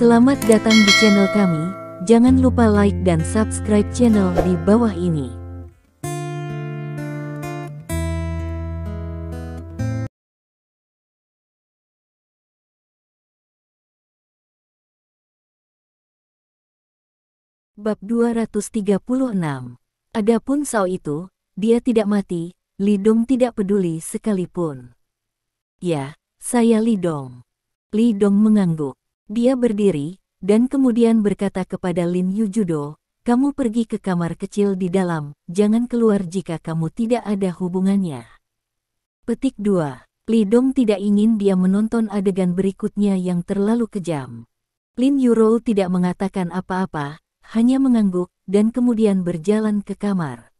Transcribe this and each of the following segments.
Selamat datang di channel kami, jangan lupa like dan subscribe channel di bawah ini. Bab 236. Adapun Sao itu, dia tidak mati, Li Dong tidak peduli sekalipun. Ya, saya Li Dong. Li Dong mengangguk. Dia berdiri, dan kemudian berkata kepada Lin Yujudo, kamu pergi ke kamar kecil di dalam, jangan keluar jika kamu tidak ada hubungannya. Petik 2. Li Dong tidak ingin dia menonton adegan berikutnya yang terlalu kejam. Lin Yuro tidak mengatakan apa-apa, hanya mengangguk, dan kemudian berjalan ke kamar.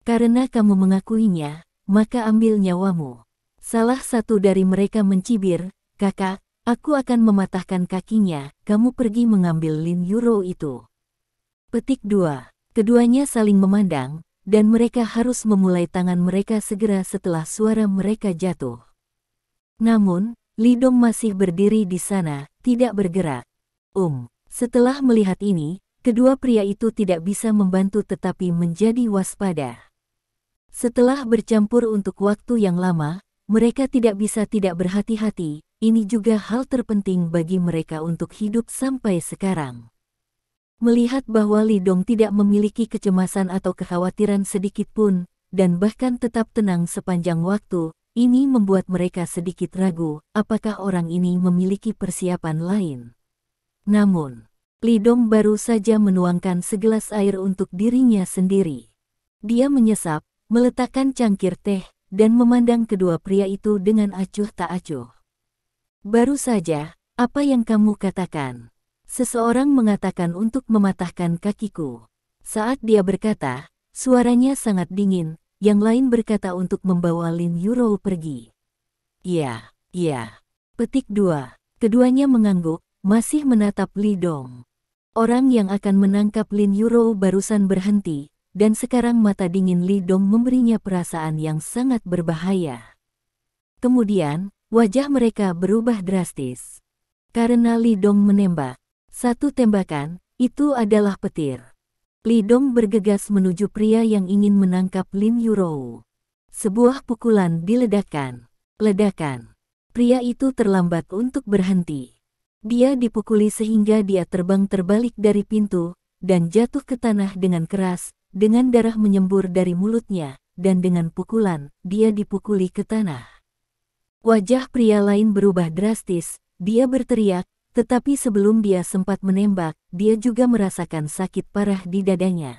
Karena kamu mengakuinya, maka ambil nyawamu. Salah satu dari mereka mencibir, kakak, aku akan mematahkan kakinya, kamu pergi mengambil Lin Yuro itu. Petik 2. Keduanya saling memandang, dan mereka harus memulai tangan mereka segera setelah suara mereka jatuh. Namun, Li Dong masih berdiri di sana, tidak bergerak. Setelah melihat ini, kedua pria itu tidak bisa membantu tetapi menjadi waspada. Setelah bercampur untuk waktu yang lama, mereka tidak bisa tidak berhati-hati, ini juga hal terpenting bagi mereka untuk hidup sampai sekarang. Melihat bahwa Li Dong tidak memiliki kecemasan atau kekhawatiran sedikit pun, dan bahkan tetap tenang sepanjang waktu, ini membuat mereka sedikit ragu, apakah orang ini memiliki persiapan lain. Namun, Li Dong baru saja menuangkan segelas air untuk dirinya sendiri. Dia menyesap, meletakkan cangkir teh, dan memandang kedua pria itu dengan acuh tak acuh. Baru saja, apa yang kamu katakan? Seseorang mengatakan untuk mematahkan kakiku. Saat dia berkata, suaranya sangat dingin, yang lain berkata untuk membawa Lin Yuro pergi. Iya. Petik 2. Keduanya mengangguk, masih menatap Li Dong. Orang yang akan menangkap Lin Yuro barusan berhenti, dan sekarang mata dingin Li Dong memberinya perasaan yang sangat berbahaya. Kemudian, wajah mereka berubah drastis. Karena Li Dong menembak. Satu tembakan, itu adalah petir. Li Dong bergegas menuju pria yang ingin menangkap Lin Yuro. Sebuah pukulan diledakkan. Ledakan. Pria itu terlambat untuk berhenti. Dia dipukuli sehingga dia terbang terbalik dari pintu, dan jatuh ke tanah dengan keras, dengan darah menyembur dari mulutnya, dan dengan pukulan, dia dipukuli ke tanah. Wajah pria lain berubah drastis, dia berteriak, tetapi sebelum dia sempat menembak, dia juga merasakan sakit parah di dadanya.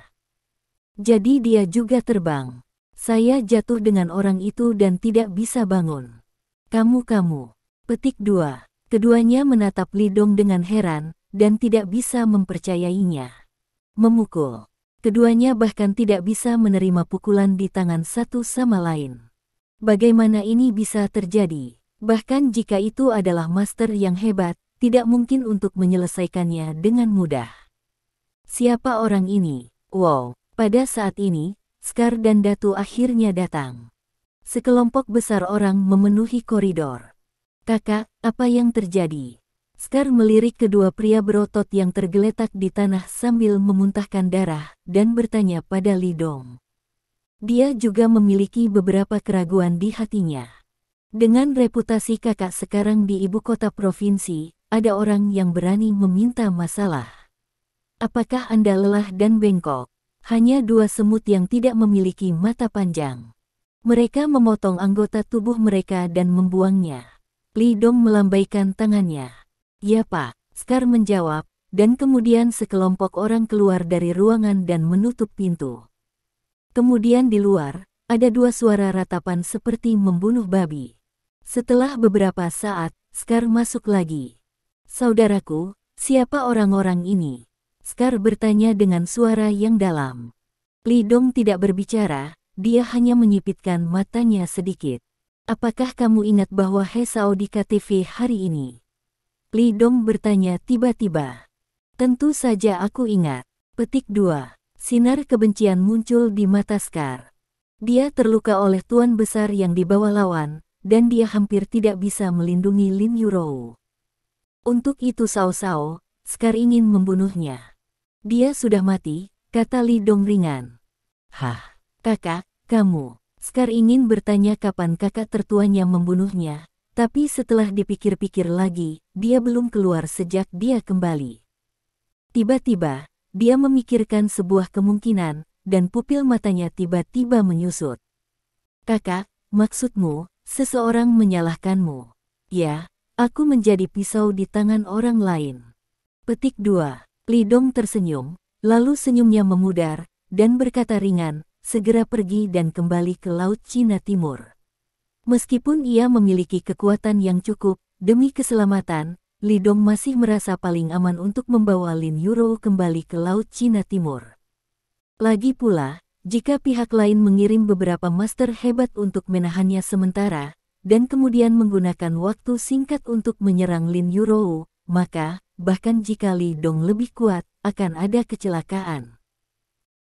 Jadi dia juga terbang. Saya jatuh dengan orang itu dan tidak bisa bangun. Kamu. Petik 2. Keduanya menatap Li Dong dengan heran, dan tidak bisa mempercayainya. Memukul. Keduanya bahkan tidak bisa menerima pukulan di tangan satu sama lain. Bagaimana ini bisa terjadi? Bahkan jika itu adalah master yang hebat, tidak mungkin untuk menyelesaikannya dengan mudah. Siapa orang ini? Wow, pada saat ini, Scar dan Datu akhirnya datang. Sekelompok besar orang memenuhi koridor. Kakak, apa yang terjadi? Scar melirik kedua pria berotot yang tergeletak di tanah sambil memuntahkan darah, dan bertanya pada Li Dong. Dia juga memiliki beberapa keraguan di hatinya. Dengan reputasi kakak sekarang di ibu kota provinsi, ada orang yang berani meminta masalah. Apakah Anda lelah dan bengkok? Hanya dua semut yang tidak memiliki mata panjang. Mereka memotong anggota tubuh mereka dan membuangnya. Li Dong melambaikan tangannya. Ya Pak, Scar menjawab, dan kemudian sekelompok orang keluar dari ruangan dan menutup pintu. Kemudian di luar, ada dua suara ratapan seperti membunuh babi. Setelah beberapa saat, Scar masuk lagi. Saudaraku, siapa orang-orang ini? Scar bertanya dengan suara yang dalam. Li Dong tidak berbicara, dia hanya menyipitkan matanya sedikit. Apakah kamu ingat bahwa He Sao di KTV hari ini? Li Dong bertanya tiba-tiba. Tentu saja aku ingat. Petik 2. Sinar kebencian muncul di mata Scar. Dia terluka oleh tuan besar yang dibawa lawan, dan dia hampir tidak bisa melindungi Lin Yuro. Untuk itu Cao Cao, Scar ingin membunuhnya. Dia sudah mati, kata Li Dong ringan. Hah, kakak, kamu. Scar ingin bertanya kapan kakak tertuanya membunuhnya, tapi setelah dipikir-pikir lagi, dia belum keluar sejak dia kembali. Tiba-tiba, dia memikirkan sebuah kemungkinan, dan pupil matanya tiba-tiba menyusut. Kakak, maksudmu, seseorang menyalahkanmu? Ya, aku menjadi pisau di tangan orang lain. Petik 2. Li Dong tersenyum, lalu senyumnya memudar, dan berkata ringan, segera pergi dan kembali ke Laut Cina Timur. Meskipun ia memiliki kekuatan yang cukup, demi keselamatan, Li Dong masih merasa paling aman untuk membawa Lin Yurou kembali ke Laut Cina Timur. Lagi pula, jika pihak lain mengirim beberapa master hebat untuk menahannya sementara, dan kemudian menggunakan waktu singkat untuk menyerang Lin Yurou, maka, bahkan jika Li Dong lebih kuat, akan ada kecelakaan.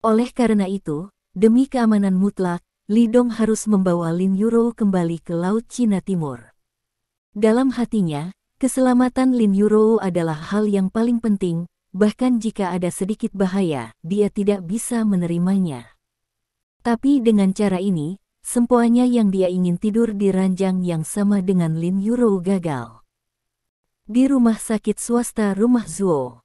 Oleh karena itu, demi keamanan mutlak, Li Dong harus membawa Lin Yurou kembali ke Laut Cina Timur. Dalam hatinya, keselamatan Lin Yurou adalah hal yang paling penting, bahkan jika ada sedikit bahaya, dia tidak bisa menerimanya. Tapi dengan cara ini, sempoanya yang dia ingin tidur di ranjang yang sama dengan Lin Yurou gagal. Di rumah sakit swasta rumah Zuo,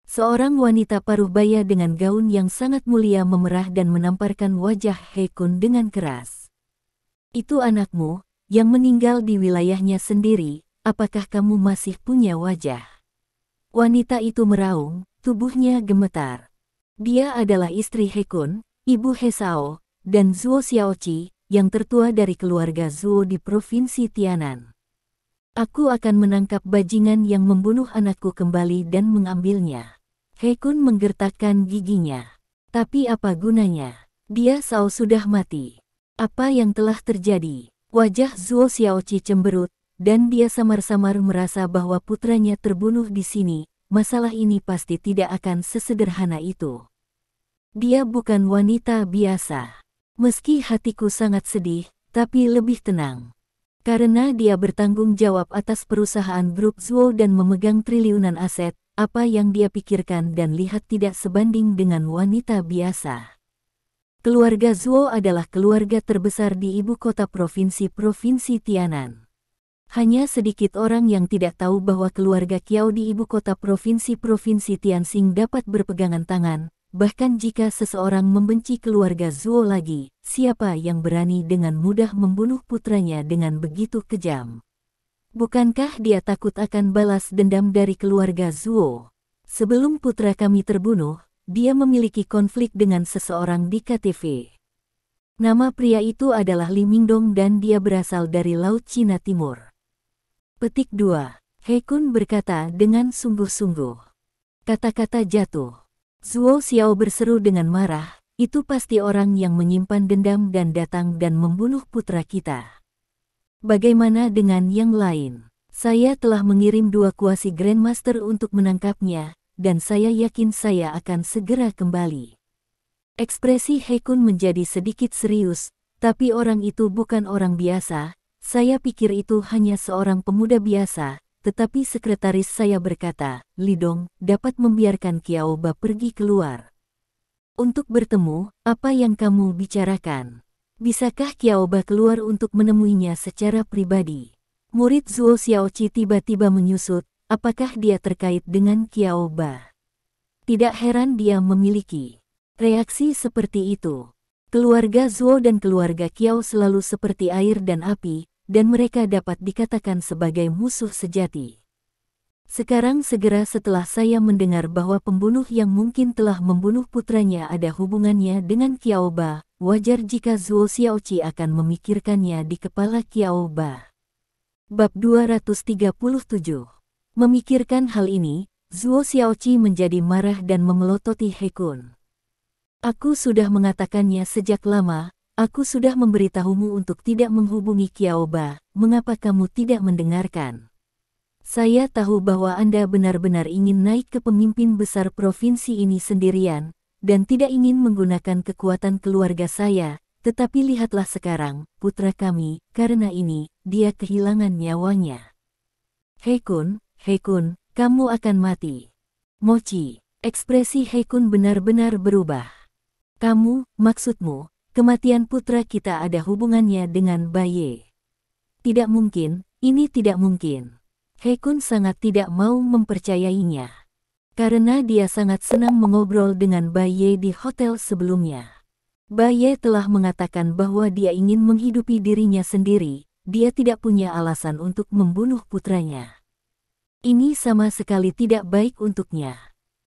seorang wanita paruh baya dengan gaun yang sangat mulia memerah dan menamparkan wajah He Kun dengan keras. Itu anakmu, yang meninggal di wilayahnya sendiri, apakah kamu masih punya wajah? Wanita itu meraung, tubuhnya gemetar. Dia adalah istri He Kun, ibu He Sao, dan Zuo Xiaoqi, yang tertua dari keluarga Zuo di Provinsi Tianan. Aku akan menangkap bajingan yang membunuh anakku kembali dan mengambilnya. He Kun menggertakkan giginya. Tapi apa gunanya? Dia Sao sudah mati. Apa yang telah terjadi? Wajah Zuo Xiaoqi cemberut, dan dia samar-samar merasa bahwa putranya terbunuh di sini. Masalah ini pasti tidak akan sesederhana itu. Dia bukan wanita biasa. Meski hatiku sangat sedih, tapi lebih tenang. Karena dia bertanggung jawab atas perusahaan grup Zuo dan memegang triliunan aset, apa yang dia pikirkan dan lihat tidak sebanding dengan wanita biasa. Keluarga Zuo adalah keluarga terbesar di ibu kota provinsi Tianan. Hanya sedikit orang yang tidak tahu bahwa keluarga Qiao di ibu kota provinsi Tianxing dapat berpegangan tangan. Bahkan jika seseorang membenci keluarga Zuo lagi, siapa yang berani dengan mudah membunuh putranya dengan begitu kejam? Bukankah dia takut akan balas dendam dari keluarga Zuo? Sebelum putra kami terbunuh, dia memiliki konflik dengan seseorang di KTV. Nama pria itu adalah Li Mingdong dan dia berasal dari Laut Cina Timur. Petik 2. He Kun berkata dengan sungguh-sungguh. Kata-kata jatuh. Zuo Xiao berseru dengan marah, itu pasti orang yang menyimpan dendam dan datang dan membunuh putra kita. Bagaimana dengan yang lain? Saya telah mengirim 2 kuasi Grandmaster untuk menangkapnya, dan saya yakin saya akan segera kembali. Ekspresi He Kun menjadi sedikit serius, tapi orang itu bukan orang biasa, saya pikir itu hanya seorang pemuda biasa. Tetapi sekretaris saya berkata, Li Dong dapat membiarkan Qiao Ba pergi keluar. Untuk bertemu, apa yang kamu bicarakan? Bisakah Qiao Ba keluar untuk menemuinya secara pribadi? Murid Zuo Xiaoqi tiba-tiba menyusut, apakah dia terkait dengan Qiao Ba? Tidak heran dia memiliki reaksi seperti itu. Keluarga Zuo dan keluarga Qiao selalu seperti air dan api, dan mereka dapat dikatakan sebagai musuh sejati. Sekarang segera setelah saya mendengar bahwa pembunuh yang mungkin telah membunuh putranya ada hubungannya dengan Qiao Ba, wajar jika Zuo Xiaoqi akan memikirkannya di kepala Qiao Ba. Bab 237. Memikirkan hal ini, Zuo Xiaoqi menjadi marah dan memelototi He Kun. Aku sudah mengatakannya sejak lama. Aku sudah memberitahumu untuk tidak menghubungi Qiao Ba, mengapa kamu tidak mendengarkan? Saya tahu bahwa Anda benar-benar ingin naik ke pemimpin besar provinsi ini sendirian, dan tidak ingin menggunakan kekuatan keluarga saya, tetapi lihatlah sekarang, putra kami, karena ini, dia kehilangan nyawanya. He Kun, kamu akan mati. Mochi, ekspresi He-kun benar-benar berubah. Kamu, maksudmu, kematian putra kita ada hubungannya dengan Baye? Tidak mungkin, ini tidak mungkin. He-kun sangat tidak mau mempercayainya. Karena dia sangat senang mengobrol dengan Baye di hotel sebelumnya. Baye telah mengatakan bahwa dia ingin menghidupi dirinya sendiri, dia tidak punya alasan untuk membunuh putranya. Ini sama sekali tidak baik untuknya.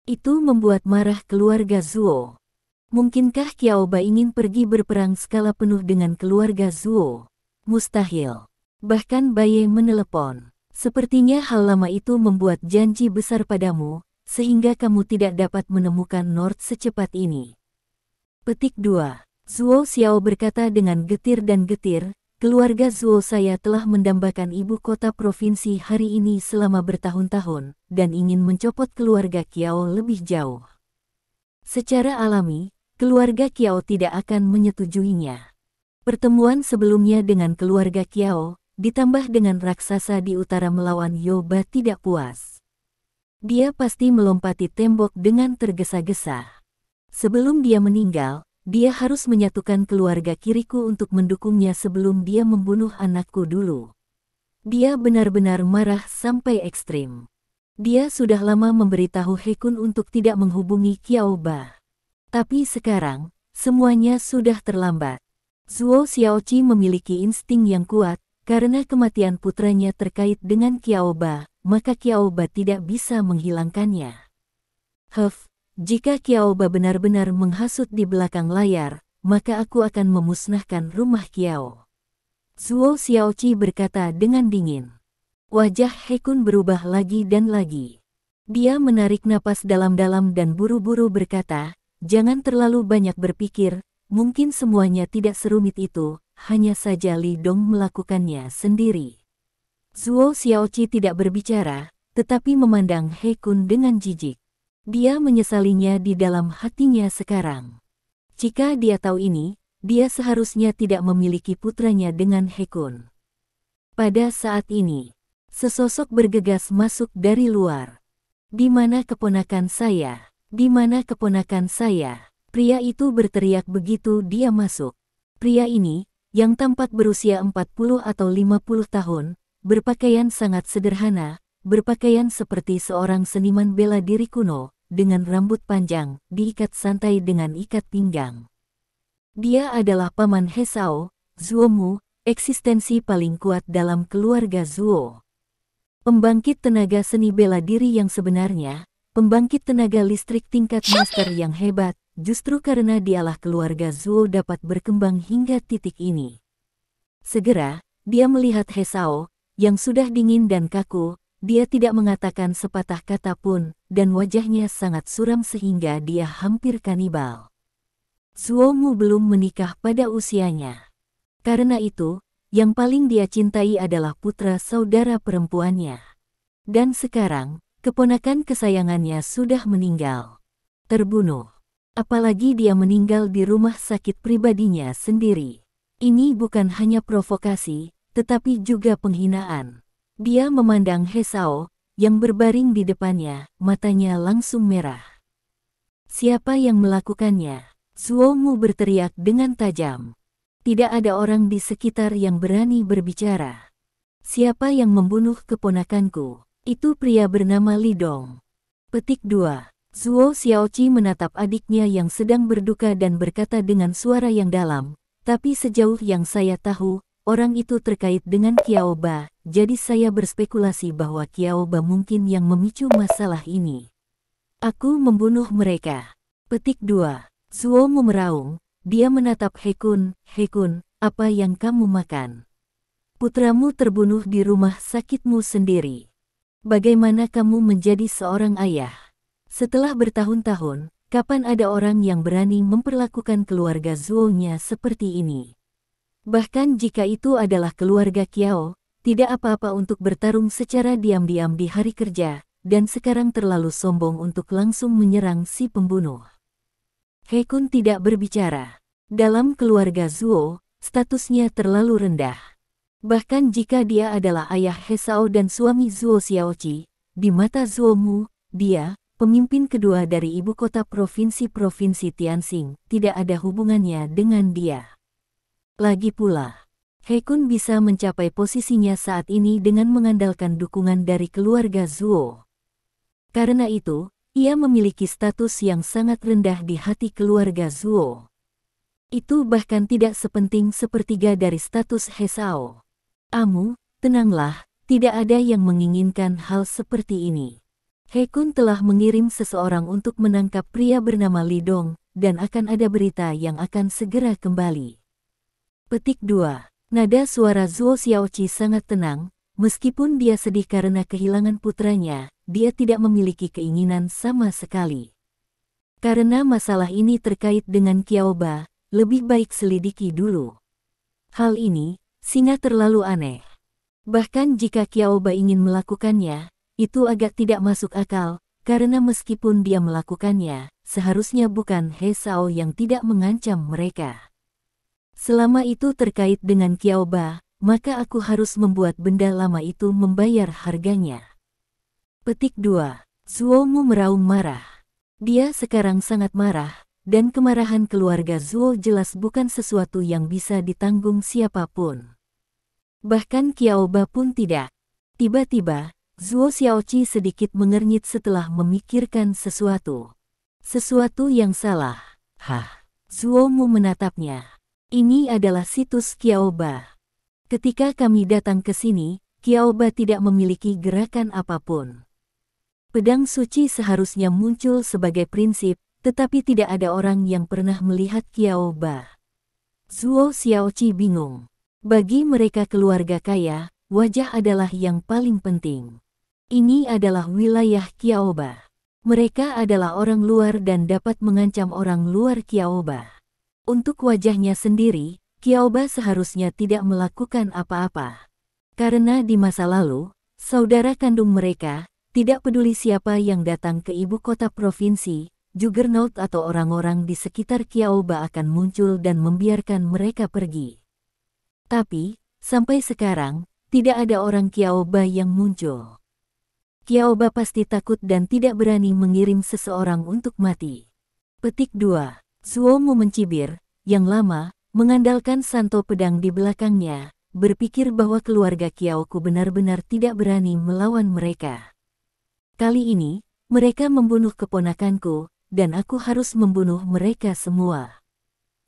Itu membuat marah keluarga Zuo. Mungkinkah Qiaoba ingin pergi berperang skala penuh dengan keluarga Zuo? Mustahil. Bahkan Baye menelepon. Sepertinya hal lama itu membuat janji besar padamu, sehingga kamu tidak dapat menemukan Nord secepat ini. Petik 2. Zuo Xiao berkata dengan getir dan getir, keluarga Zuo saya telah mendambakan ibu kota provinsi hari ini selama bertahun-tahun, dan ingin mencopot keluarga Qiao lebih jauh. Secara alami, keluarga Qiao tidak akan menyetujuinya. Pertemuan sebelumnya dengan keluarga Qiao, ditambah dengan raksasa di utara melawan Yoba tidak puas. Dia pasti melompati tembok dengan tergesa-gesa. Sebelum dia meninggal, dia harus menyatukan keluarga kiriku untuk mendukungnya sebelum dia membunuh anakku dulu. Dia benar-benar marah sampai ekstrim. Dia sudah lama memberitahu He-kun untuk tidak menghubungi Qiaoba. Tapi sekarang, semuanya sudah terlambat. Zuo Xiaoqi memiliki insting yang kuat, karena kematian putranya terkait dengan Qiaoba, maka Qiaoba tidak bisa menghilangkannya. Jika Qiaoba benar-benar menghasut di belakang layar, maka aku akan memusnahkan rumah Qiao. Zuo Xiaoqi berkata dengan dingin. Wajah He-kun berubah lagi dan lagi. Dia menarik napas dalam-dalam dan buru-buru berkata, jangan terlalu banyak berpikir, mungkin semuanya tidak serumit itu, hanya saja Li Dong melakukannya sendiri. Zuo Xiaoqi tidak berbicara, tetapi memandang He-kun dengan jijik. Dia menyesalinya di dalam hatinya sekarang. Jika dia tahu ini, dia seharusnya tidak memiliki putranya dengan He-kun. Pada saat ini, sesosok bergegas masuk dari luar. Di mana keponakan saya? Di mana keponakan saya? Pria itu berteriak begitu dia masuk. Pria ini, yang tampak berusia 40 atau 50 tahun, berpakaian sangat sederhana, berpakaian seperti seorang seniman bela diri kuno, dengan rambut panjang, diikat santai dengan ikat pinggang. Dia adalah paman Hesao, Zuo Mu, eksistensi paling kuat dalam keluarga Zuo. Pembangkit tenaga seni bela diri yang sebenarnya, pembangkit tenaga listrik tingkat master yang hebat, justru karena dialah keluarga Zuo dapat berkembang hingga titik ini. Segera, dia melihat Hesao, yang sudah dingin dan kaku, dia tidak mengatakan sepatah kata pun, dan wajahnya sangat suram sehingga dia hampir kanibal. Zuo Mu belum menikah pada usianya. Karena itu, yang paling dia cintai adalah putra saudara perempuannya. Dan sekarang, keponakan kesayangannya sudah meninggal. Terbunuh. Apalagi dia meninggal di rumah sakit pribadinya sendiri. Ini bukan hanya provokasi, tetapi juga penghinaan. Dia memandang Hesao, yang berbaring di depannya, matanya langsung merah. Siapa yang melakukannya? Zuo Mu berteriak dengan tajam. Tidak ada orang di sekitar yang berani berbicara. Siapa yang membunuh keponakanku? Itu pria bernama Li Dong. Petik 2. Zuo Xiaoqi menatap adiknya yang sedang berduka dan berkata dengan suara yang dalam, tapi sejauh yang saya tahu, orang itu terkait dengan Qiaoba, jadi saya berspekulasi bahwa Qiaoba mungkin yang memicu masalah ini. Aku membunuh mereka. Petik 2. Zuo Mu meraung, dia menatap He-kun, He-kun, apa yang kamu makan? Putramu terbunuh di rumah sakitmu sendiri. Bagaimana kamu menjadi seorang ayah? Setelah bertahun-tahun, kapan ada orang yang berani memperlakukan keluarga Zuo-nya seperti ini? Bahkan jika itu adalah keluarga Qiao, tidak apa-apa untuk bertarung secara diam-diam di hari kerja, dan sekarang terlalu sombong untuk langsung menyerang si pembunuh. He-kun tidak berbicara. Dalam keluarga Zuo, statusnya terlalu rendah. Bahkan jika dia adalah ayah Hesao dan suami Zuo Xiaoqi, di mata Zuomu, dia, pemimpin kedua dari ibu kota provinsi Tianxing, tidak ada hubungannya dengan dia. Lagi pula, He Kun bisa mencapai posisinya saat ini dengan mengandalkan dukungan dari keluarga Zuo. Karena itu, ia memiliki status yang sangat rendah di hati keluarga Zuo. Itu bahkan tidak sepenting sepertiga dari status He Shao. Amu, tenanglah, tidak ada yang menginginkan hal seperti ini. He Kun telah mengirim seseorang untuk menangkap pria bernama Li Dong, dan akan ada berita yang akan segera kembali. Petik 2. Nada suara Zuo Xiaoqi sangat tenang, meskipun dia sedih karena kehilangan putranya, dia tidak memiliki keinginan sama sekali. Karena masalah ini terkait dengan Qiaoba, lebih baik selidiki dulu. Hal ini, singa terlalu aneh. Bahkan jika Qiaoba ingin melakukannya, itu agak tidak masuk akal, karena meskipun dia melakukannya, seharusnya bukan He Shao yang tidak mengancam mereka. Selama itu terkait dengan Qiaoba, maka aku harus membuat benda lama itu membayar harganya. Petik 2. Zuomu meraung marah. Dia sekarang sangat marah, dan kemarahan keluarga Zuo jelas bukan sesuatu yang bisa ditanggung siapapun. Bahkan Qiaoba pun tidak. Tiba-tiba, Zuo Xiaoqi sedikit mengernyit setelah memikirkan sesuatu. Sesuatu yang salah. Zuomu menatapnya. Ini adalah situs Qiaoba. Ketika kami datang ke sini, Qiaoba tidak memiliki gerakan apapun. Pedang suci seharusnya muncul sebagai prinsip, tetapi tidak ada orang yang pernah melihat Qiaoba. Zuo Xiaoqi bingung. Bagi mereka keluarga kaya, wajah adalah yang paling penting. Ini adalah wilayah Qiaoba. Mereka adalah orang luar dan dapat mengancam orang luar Qiaoba. Untuk wajahnya sendiri, Qiaoba seharusnya tidak melakukan apa-apa. Karena di masa lalu, saudara kandung mereka, tidak peduli siapa yang datang ke ibu kota provinsi, Juggernaut atau orang-orang di sekitar Qiaoba akan muncul dan membiarkan mereka pergi. Tapi, sampai sekarang, tidak ada orang Qiaoba yang muncul. Qiaoba pasti takut dan tidak berani mengirim seseorang untuk mati. Petik 2. Zuomu mencibir, yang lama, mengandalkan santo pedang di belakangnya, berpikir bahwa keluarga Qiaoku benar-benar tidak berani melawan mereka. Kali ini, mereka membunuh keponakanku, dan aku harus membunuh mereka semua.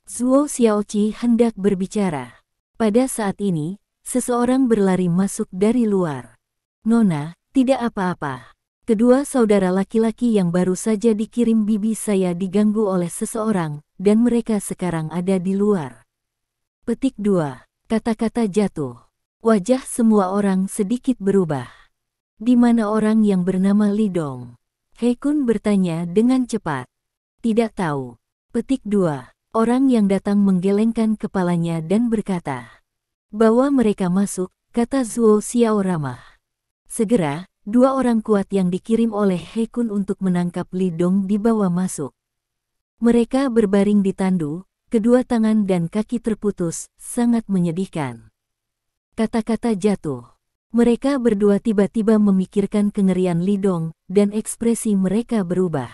Zuo Xiaoqi hendak berbicara. Pada saat ini, seseorang berlari masuk dari luar. Nona, tidak apa-apa. Kedua saudara laki-laki yang baru saja dikirim bibi saya diganggu oleh seseorang, dan mereka sekarang ada di luar. Petik 2. Kata-kata jatuh. Wajah semua orang sedikit berubah. Di mana orang yang bernama Li Dong? He Kun bertanya dengan cepat. Tidak tahu. Petik 2. Orang yang datang menggelengkan kepalanya dan berkata, "Bawa mereka masuk," kata Zuo Xiao ramah. Segera, dua orang kuat yang dikirim oleh He Kun untuk menangkap Li Dong dibawa masuk. Mereka berbaring di tandu, kedua tangan dan kaki terputus, sangat menyedihkan. Kata-kata jatuh. Mereka berdua tiba-tiba memikirkan kengerian Li Dong, dan ekspresi mereka berubah.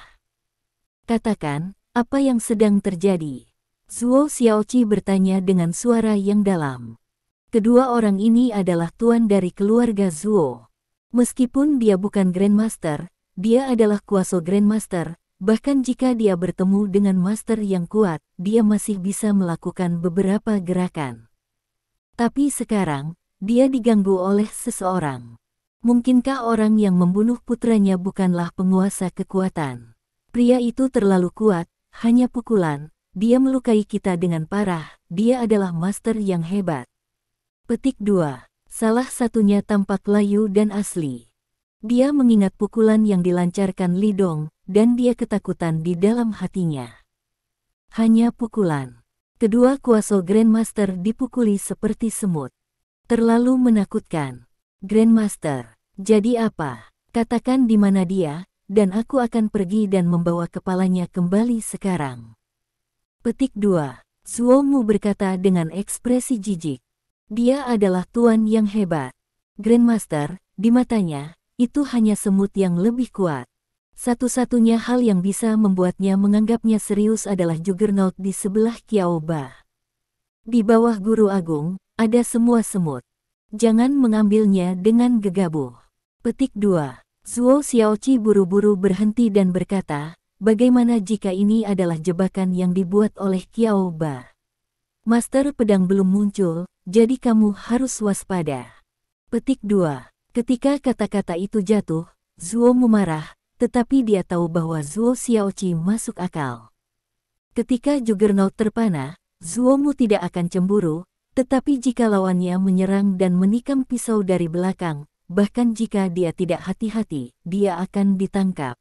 Katakan, apa yang sedang terjadi? Zuo Xiaoqi bertanya dengan suara yang dalam. Kedua orang ini adalah tuan dari keluarga Zuo. Meskipun dia bukan Grandmaster, dia adalah kuasa Grandmaster, bahkan jika dia bertemu dengan Master yang kuat, dia masih bisa melakukan beberapa gerakan. Tapi sekarang, dia diganggu oleh seseorang. Mungkinkah orang yang membunuh putranya bukanlah penguasa kekuatan? Pria itu terlalu kuat, hanya pukulan, dia melukai kita dengan parah, dia adalah Master yang hebat. Petik 2. Salah satunya tampak layu dan asli. Dia mengingat pukulan yang dilancarkan Li Dong, dan dia ketakutan di dalam hatinya. Hanya pukulan. Kedua kuasa Grandmaster dipukuli seperti semut. Terlalu menakutkan. Grandmaster, jadi apa? Katakan di mana dia, dan aku akan pergi dan membawa kepalanya kembali sekarang. Petik 2. Zuomu berkata dengan ekspresi jijik. Dia adalah tuan yang hebat. Grandmaster, di matanya, itu hanya semut yang lebih kuat. Satu-satunya hal yang bisa membuatnya menganggapnya serius adalah Juggernaut di sebelah Qiao Ba. Di bawah Guru Agung, ada semua semut. Jangan mengambilnya dengan gegabah. Petik 2. Zuo Xiaoqi buru-buru berhenti dan berkata, bagaimana jika ini adalah jebakan yang dibuat oleh Qiao Ba? Master pedang belum muncul, jadi kamu harus waspada. Petik 2. Ketika kata-kata itu jatuh, Zuo memarah, tetapi dia tahu bahwa Zuo Xiaoqi masuk akal. Ketika Juggernaut terpana, Zuo Mu tidak akan cemburu, tetapi jika lawannya menyerang dan menikam pisau dari belakang, bahkan jika dia tidak hati-hati, dia akan ditangkap.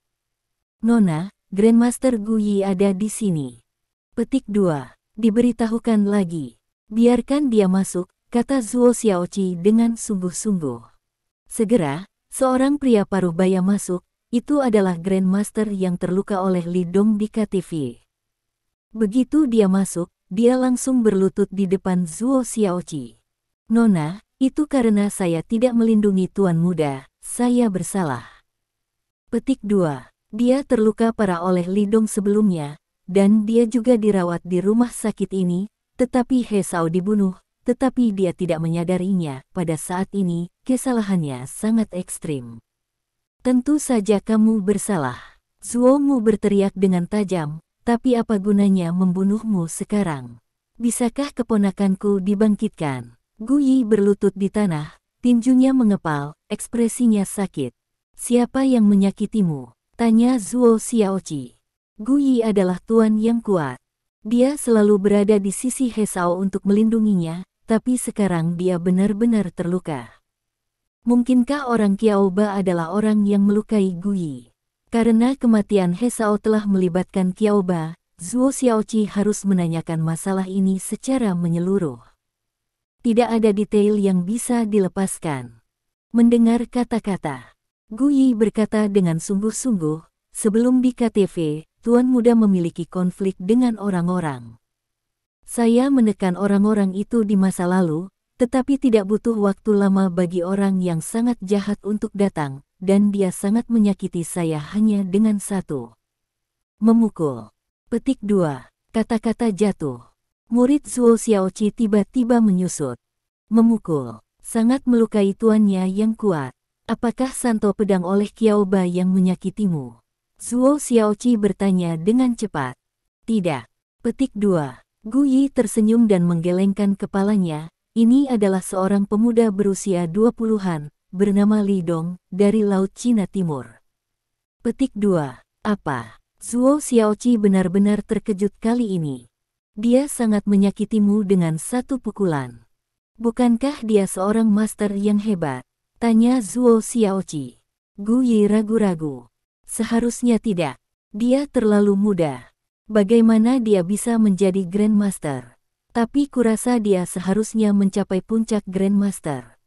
Nona, Grandmaster Gu Yi ada di sini. Petik 2. Diberitahukan lagi. Biarkan dia masuk, kata Zuo Xiaoqi dengan sungguh-sungguh. Segera, seorang pria paruh baya masuk, itu adalah Grandmaster yang terluka oleh Li Dong di KTV. Begitu dia masuk, dia langsung berlutut di depan Zuo Xiaoqi. Nona, itu karena saya tidak melindungi tuan muda, saya bersalah. Petik 2. Dia terluka parah oleh Li Dong sebelumnya, dan dia juga dirawat di rumah sakit ini, tetapi He Shao dibunuh, tetapi dia tidak menyadarinya. Pada saat ini, kesalahannya sangat ekstrim. Tentu saja kamu bersalah. Zuo Mu berteriak dengan tajam, tapi apa gunanya membunuhmu sekarang? Bisakah keponakanku dibangkitkan? Gu Yi berlutut di tanah, tinjunya mengepal, ekspresinya sakit. Siapa yang menyakitimu? Tanya Zuo Xiaoqi. Gu Yi adalah tuan yang kuat. Dia selalu berada di sisi He Shao untuk melindunginya, tapi sekarang dia benar-benar terluka. Mungkinkah orang Qiao Ba adalah orang yang melukai Gu Yi? Karena kematian He Shao telah melibatkan Qiao Ba, Zuo Xiaoqi harus menanyakan masalah ini secara menyeluruh. Tidak ada detail yang bisa dilepaskan. Mendengar kata-kata Gu Yi berkata dengan sungguh-sungguh, sebelum di KTV, Tuan Muda memiliki konflik dengan orang-orang. Saya menekan orang-orang itu di masa lalu, tetapi tidak butuh waktu lama bagi orang yang sangat jahat untuk datang, dan dia sangat menyakiti saya hanya dengan satu. Memukul. Petik 2. Kata-kata jatuh. Murid Zuo Xiaoqi tiba-tiba menyusut. Memukul. Sangat melukai tuannya yang kuat. Apakah santo pedang oleh Qiao Ba yang menyakitimu? Zuo Xiaoqi bertanya dengan cepat. Tidak. Petik 2. Gu Yi tersenyum dan menggelengkan kepalanya. Ini adalah seorang pemuda berusia 20-an, bernama Li Dong, dari Laut Cina Timur. Petik 2. Apa? Zuo Xiaoqi benar-benar terkejut kali ini. Dia sangat menyakitimu dengan satu pukulan. Bukankah dia seorang master yang hebat? Tanya Zuo Xiaoqi. Gu Yi ragu-ragu. Seharusnya tidak. Dia terlalu muda. Bagaimana dia bisa menjadi Grandmaster? Tapi kurasa dia seharusnya mencapai puncak Grandmaster.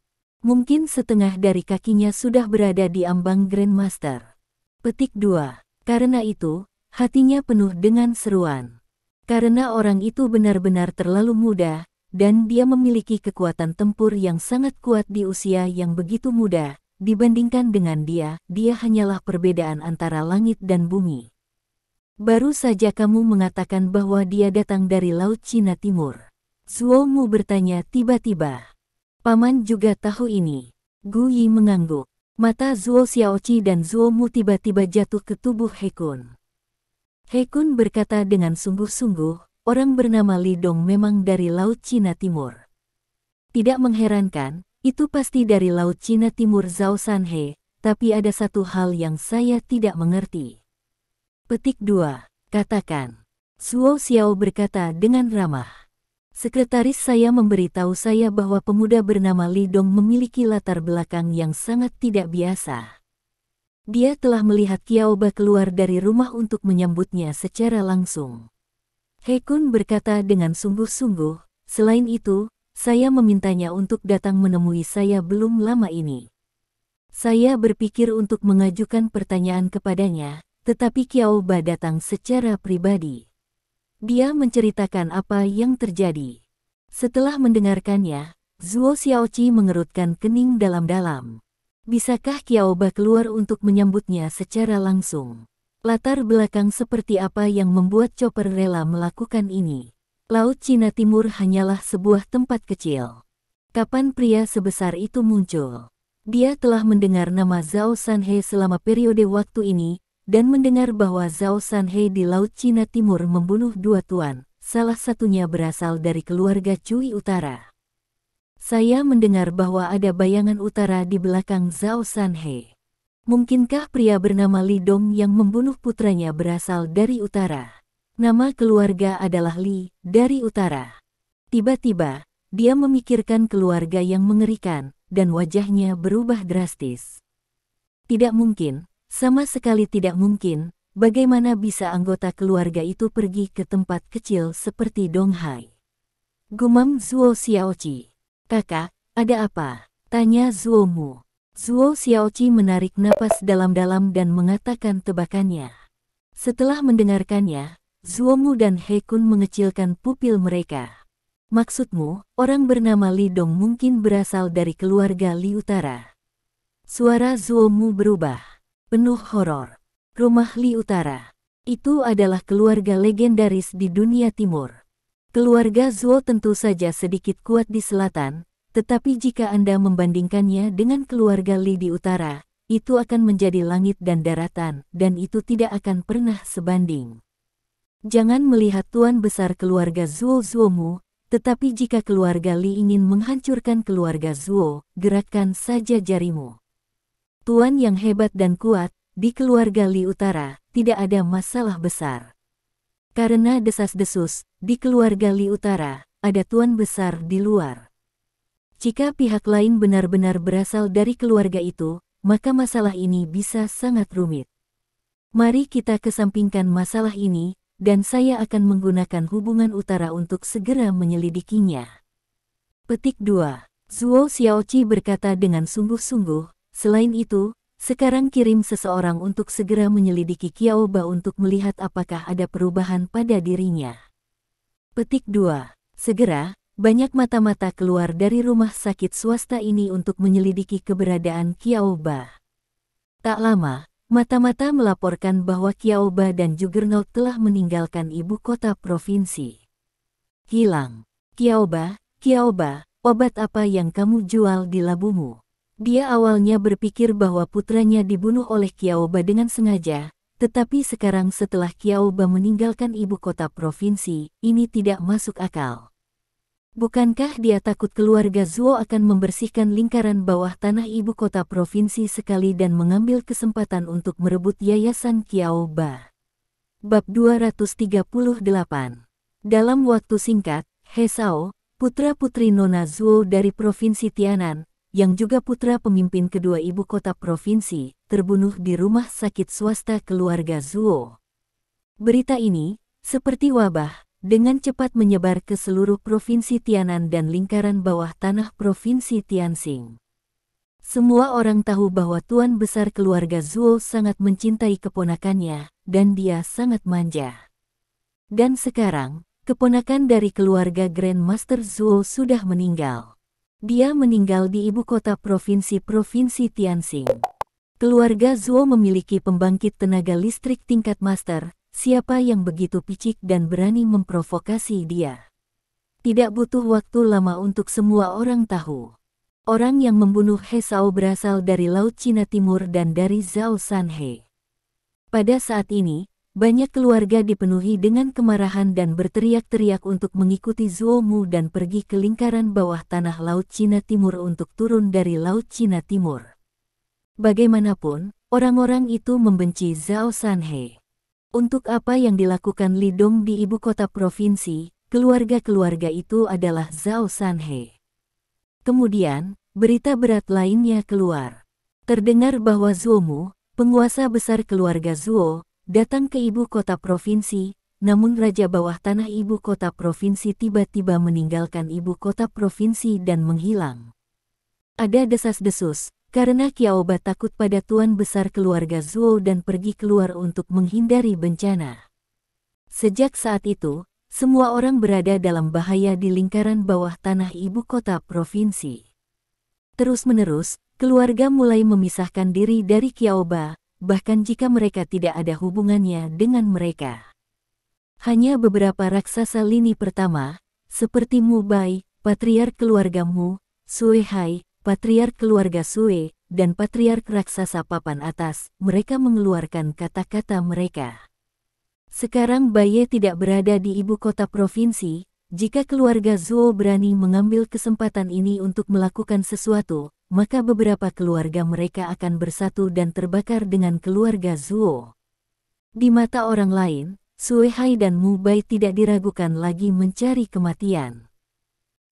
Mungkin setengah dari kakinya sudah berada di ambang Grandmaster. Petik 2. Karena itu, hatinya penuh dengan seruan. Karena orang itu benar-benar terlalu muda, dan dia memiliki kekuatan tempur yang sangat kuat di usia yang begitu muda. Dibandingkan dengan dia hanyalah perbedaan antara langit dan bumi. Baru saja kamu mengatakan bahwa dia datang dari Laut Cina Timur. Zuo Mu bertanya tiba-tiba. Paman juga tahu ini. Gu Yi mengangguk. Mata Zuo Xiaoqi dan Zuo Mu tiba-tiba jatuh ke tubuh He Kun. He Kun berkata dengan sungguh-sungguh, orang bernama Li Dong memang dari Laut Cina Timur. Tidak mengherankan, itu pasti dari Laut Cina Timur Zhao Sanhe, tapi ada satu hal yang saya tidak mengerti. Petik 2. Katakan. Zuo Xiao berkata dengan ramah. Sekretaris saya memberitahu saya bahwa pemuda bernama Li Dong memiliki latar belakang yang sangat tidak biasa. Dia telah melihat Qiao Ba keluar dari rumah untuk menyambutnya secara langsung. He Kun berkata dengan sungguh-sungguh, selain itu, saya memintanya untuk datang menemui saya belum lama ini. Saya berpikir untuk mengajukan pertanyaan kepadanya, tetapi Qiao Ba datang secara pribadi. Dia menceritakan apa yang terjadi. Setelah mendengarkannya, Zuo Xiaoqi mengerutkan kening dalam-dalam. Bisakah Qiaoba keluar untuk menyambutnya secara langsung? Latar belakang seperti apa yang membuat Chopper rela melakukan ini? Laut Cina Timur hanyalah sebuah tempat kecil. Kapan pria sebesar itu muncul? Dia telah mendengar nama Zhao Sanhe selama periode waktu ini, dan mendengar bahwa Zhao Sanhe di Laut Cina Timur membunuh dua tuan, salah satunya berasal dari keluarga Cui Utara. Saya mendengar bahwa ada bayangan utara di belakang Zhao Sanhe. Mungkinkah pria bernama Li Dong yang membunuh putranya berasal dari utara? Nama keluarga adalah Li, dari utara. Tiba-tiba, dia memikirkan keluarga yang mengerikan, dan wajahnya berubah drastis. Tidak mungkin, sama sekali tidak mungkin, bagaimana bisa anggota keluarga itu pergi ke tempat kecil seperti Donghai? Gumam Zuo Xiaoqi. Kakak, ada apa? Tanya Zuo Mu. Zuo Xiaoqi menarik napas dalam-dalam dan mengatakan tebakannya. Setelah mendengarkannya, Zuo Mu dan He Kun mengecilkan pupil mereka. Maksudmu, orang bernama Li Dong mungkin berasal dari keluarga Li Utara? Suara Zuo Mu berubah, penuh horor. Rumah Li Utara. Itu adalah keluarga legendaris di dunia timur. Keluarga Zuo tentu saja sedikit kuat di selatan, tetapi jika Anda membandingkannya dengan keluarga Li di utara, itu akan menjadi langit dan daratan, dan itu tidak akan pernah sebanding. Jangan melihat tuan besar keluarga Zuo Mu, tetapi jika keluarga Li ingin menghancurkan keluarga Zuo, gerakkan saja jarimu. Tuan yang hebat dan kuat, di keluarga Li Utara, tidak ada masalah besar. Karena desas-desus, di keluarga Li Utara, ada tuan besar di luar. Jika pihak lain benar-benar berasal dari keluarga itu, maka masalah ini bisa sangat rumit. Mari kita kesampingkan masalah ini, dan saya akan menggunakan hubungan utara untuk segera menyelidikinya. Petik 2. Zuo Xiaoqi berkata dengan sungguh-sungguh, selain itu, sekarang kirim seseorang untuk segera menyelidiki Qiaoba untuk melihat apakah ada perubahan pada dirinya. Petik 2. Segera, banyak mata-mata keluar dari rumah sakit swasta ini untuk menyelidiki keberadaan Qiaoba. Tak lama, mata-mata melaporkan bahwa Qiaoba dan Juggernaut telah meninggalkan ibu kota provinsi. Hilang. Qiaoba, obat apa yang kamu jual di labumu? Dia awalnya berpikir bahwa putranya dibunuh oleh Qiaoba dengan sengaja, tetapi sekarang setelah Qiaoba meninggalkan ibu kota provinsi, ini tidak masuk akal. Bukankah dia takut keluarga Zuo akan membersihkan lingkaran bawah tanah ibu kota provinsi sekali dan mengambil kesempatan untuk merebut yayasan Qiaoba? Bab 238. Dalam waktu singkat, He Shao, putra-putri Nona Zuo dari provinsi Tianan, yang juga putra pemimpin kedua ibu kota provinsi, terbunuh di rumah sakit swasta keluarga Zuo. Berita ini, seperti wabah, dengan cepat menyebar ke seluruh provinsi Tianan dan lingkaran bawah tanah provinsi Tianxing. Semua orang tahu bahwa tuan besar keluarga Zuo sangat mencintai keponakannya, dan dia sangat manja. Dan sekarang, keponakan dari keluarga Grandmaster Zuo sudah meninggal. Dia meninggal di ibu kota provinsi Tianxing. Keluarga Zuo memiliki pembangkit tenaga listrik tingkat master, siapa yang begitu picik dan berani memprovokasi dia? Tidak butuh waktu lama untuk semua orang tahu. Orang yang membunuh He Shao berasal dari Laut Cina Timur dan dari Zhao Sanhe. Pada saat ini, banyak keluarga dipenuhi dengan kemarahan dan berteriak-teriak untuk mengikuti Zuo Mu dan pergi ke lingkaran bawah tanah Laut Cina Timur untuk turun dari Laut Cina Timur. Bagaimanapun, orang-orang itu membenci Zhao Sanhe. Untuk apa yang dilakukan Li Dong di ibu kota provinsi, keluarga-keluarga itu adalah Zhao Sanhe. Kemudian, berita berat lainnya keluar. Terdengar bahwa Zuo Mu, penguasa besar keluarga Zuo, datang ke ibu kota provinsi, namun raja bawah tanah ibu kota provinsi tiba-tiba meninggalkan ibu kota provinsi dan menghilang. Ada desas-desus, karena Qiaoba takut pada tuan besar keluarga Zuo dan pergi keluar untuk menghindari bencana. Sejak saat itu, semua orang berada dalam bahaya di lingkaran bawah tanah ibu kota provinsi. Terus-menerus, keluarga mulai memisahkan diri dari Qiaoba, bahkan jika mereka tidak ada hubungannya dengan mereka. Hanya beberapa raksasa lini pertama, seperti Mu Bai, patriark keluarga Mu, Sue Hai, patriark keluarga Sue, dan patriark raksasa papan atas, mereka mengeluarkan kata-kata mereka. Sekarang Bai tidak berada di ibu kota provinsi. Jika keluarga Zuo berani mengambil kesempatan ini untuk melakukan sesuatu, maka beberapa keluarga mereka akan bersatu dan terbakar dengan keluarga Zuo. Di mata orang lain, Sue Hai dan Mu Bai tidak diragukan lagi mencari kematian.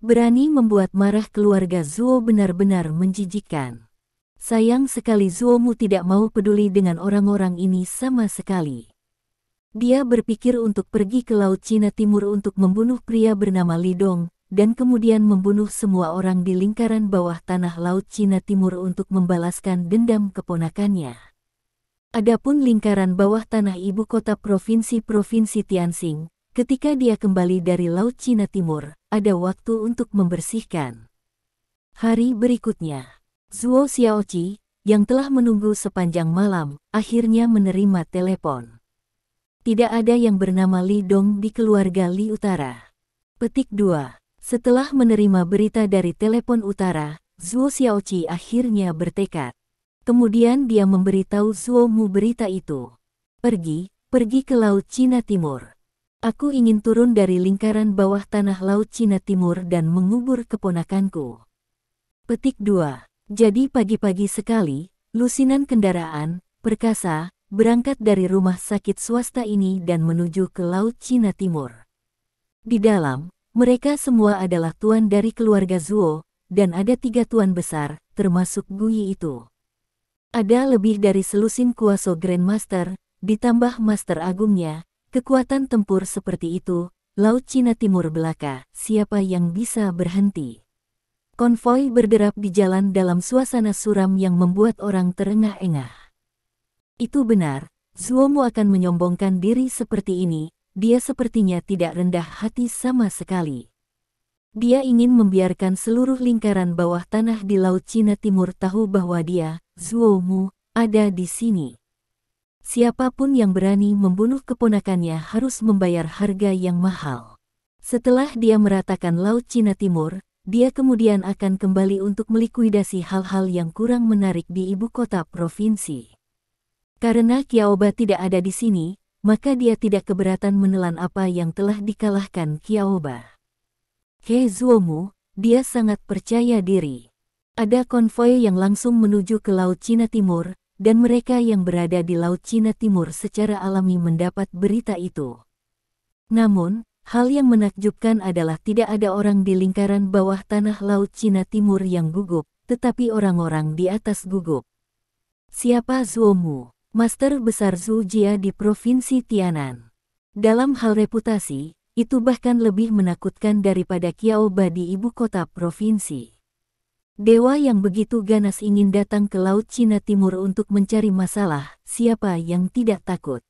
Berani membuat marah keluarga Zuo benar-benar menjijikkan. Sayang sekali Zuo Mu tidak mau peduli dengan orang-orang ini sama sekali. Dia berpikir untuk pergi ke Laut Cina Timur untuk membunuh pria bernama Li Dong, dan kemudian membunuh semua orang di lingkaran bawah tanah Laut Cina Timur untuk membalaskan dendam keponakannya. Adapun lingkaran bawah tanah ibu kota provinsi Tianxing, ketika dia kembali dari Laut Cina Timur, ada waktu untuk membersihkan. Hari berikutnya, Zuo Xiaoqi, yang telah menunggu sepanjang malam, akhirnya menerima telepon. Tidak ada yang bernama Li Dong di keluarga Li Utara. Petik 2. Setelah menerima berita dari telepon utara, Zuo Xiaoqi akhirnya bertekad. Kemudian dia memberitahu Zuo Mu berita itu. Pergi ke Laut Cina Timur. Aku ingin turun dari lingkaran bawah tanah Laut Cina Timur dan mengubur keponakanku. Petik 2. Jadi pagi-pagi sekali, lusinan kendaraan, perkasa, berangkat dari rumah sakit swasta ini dan menuju ke Laut Cina Timur. Di dalam, mereka semua adalah tuan dari keluarga Zuo, dan ada 3 tuan besar, termasuk Gui itu. Ada lebih dari selusin kuasa Grandmaster, ditambah Master Agungnya, kekuatan tempur seperti itu, Laut Cina Timur belaka, siapa yang bisa berhenti? Konvoi berderap di jalan dalam suasana suram yang membuat orang terengah-engah. Itu benar, Zuo Mu akan menyombongkan diri seperti ini, dia sepertinya tidak rendah hati sama sekali. Dia ingin membiarkan seluruh lingkaran bawah tanah di Laut Cina Timur tahu bahwa dia, Zuo Mu, ada di sini. Siapapun yang berani membunuh keponakannya harus membayar harga yang mahal. Setelah dia meratakan Laut Cina Timur, dia kemudian akan kembali untuk melikuidasi hal-hal yang kurang menarik di ibu kota provinsi. Karena Qiaoba tidak ada di sini, maka dia tidak keberatan menelan apa yang telah dikalahkan Qiaoba. He Zuo Mu, dia sangat percaya diri. Ada konvoi yang langsung menuju ke Laut Cina Timur, dan mereka yang berada di Laut Cina Timur secara alami mendapat berita itu. Namun, hal yang menakjubkan adalah tidak ada orang di lingkaran bawah tanah Laut Cina Timur yang gugup, tetapi orang-orang di atas gugup. Siapa Zuo Mu? Master Besar Zhu Jia di Provinsi Tianan. Dalam hal reputasi, itu bahkan lebih menakutkan daripada Qiaoba di ibu kota provinsi. Dewa yang begitu ganas ingin datang ke Laut Cina Timur untuk mencari masalah, siapa yang tidak takut?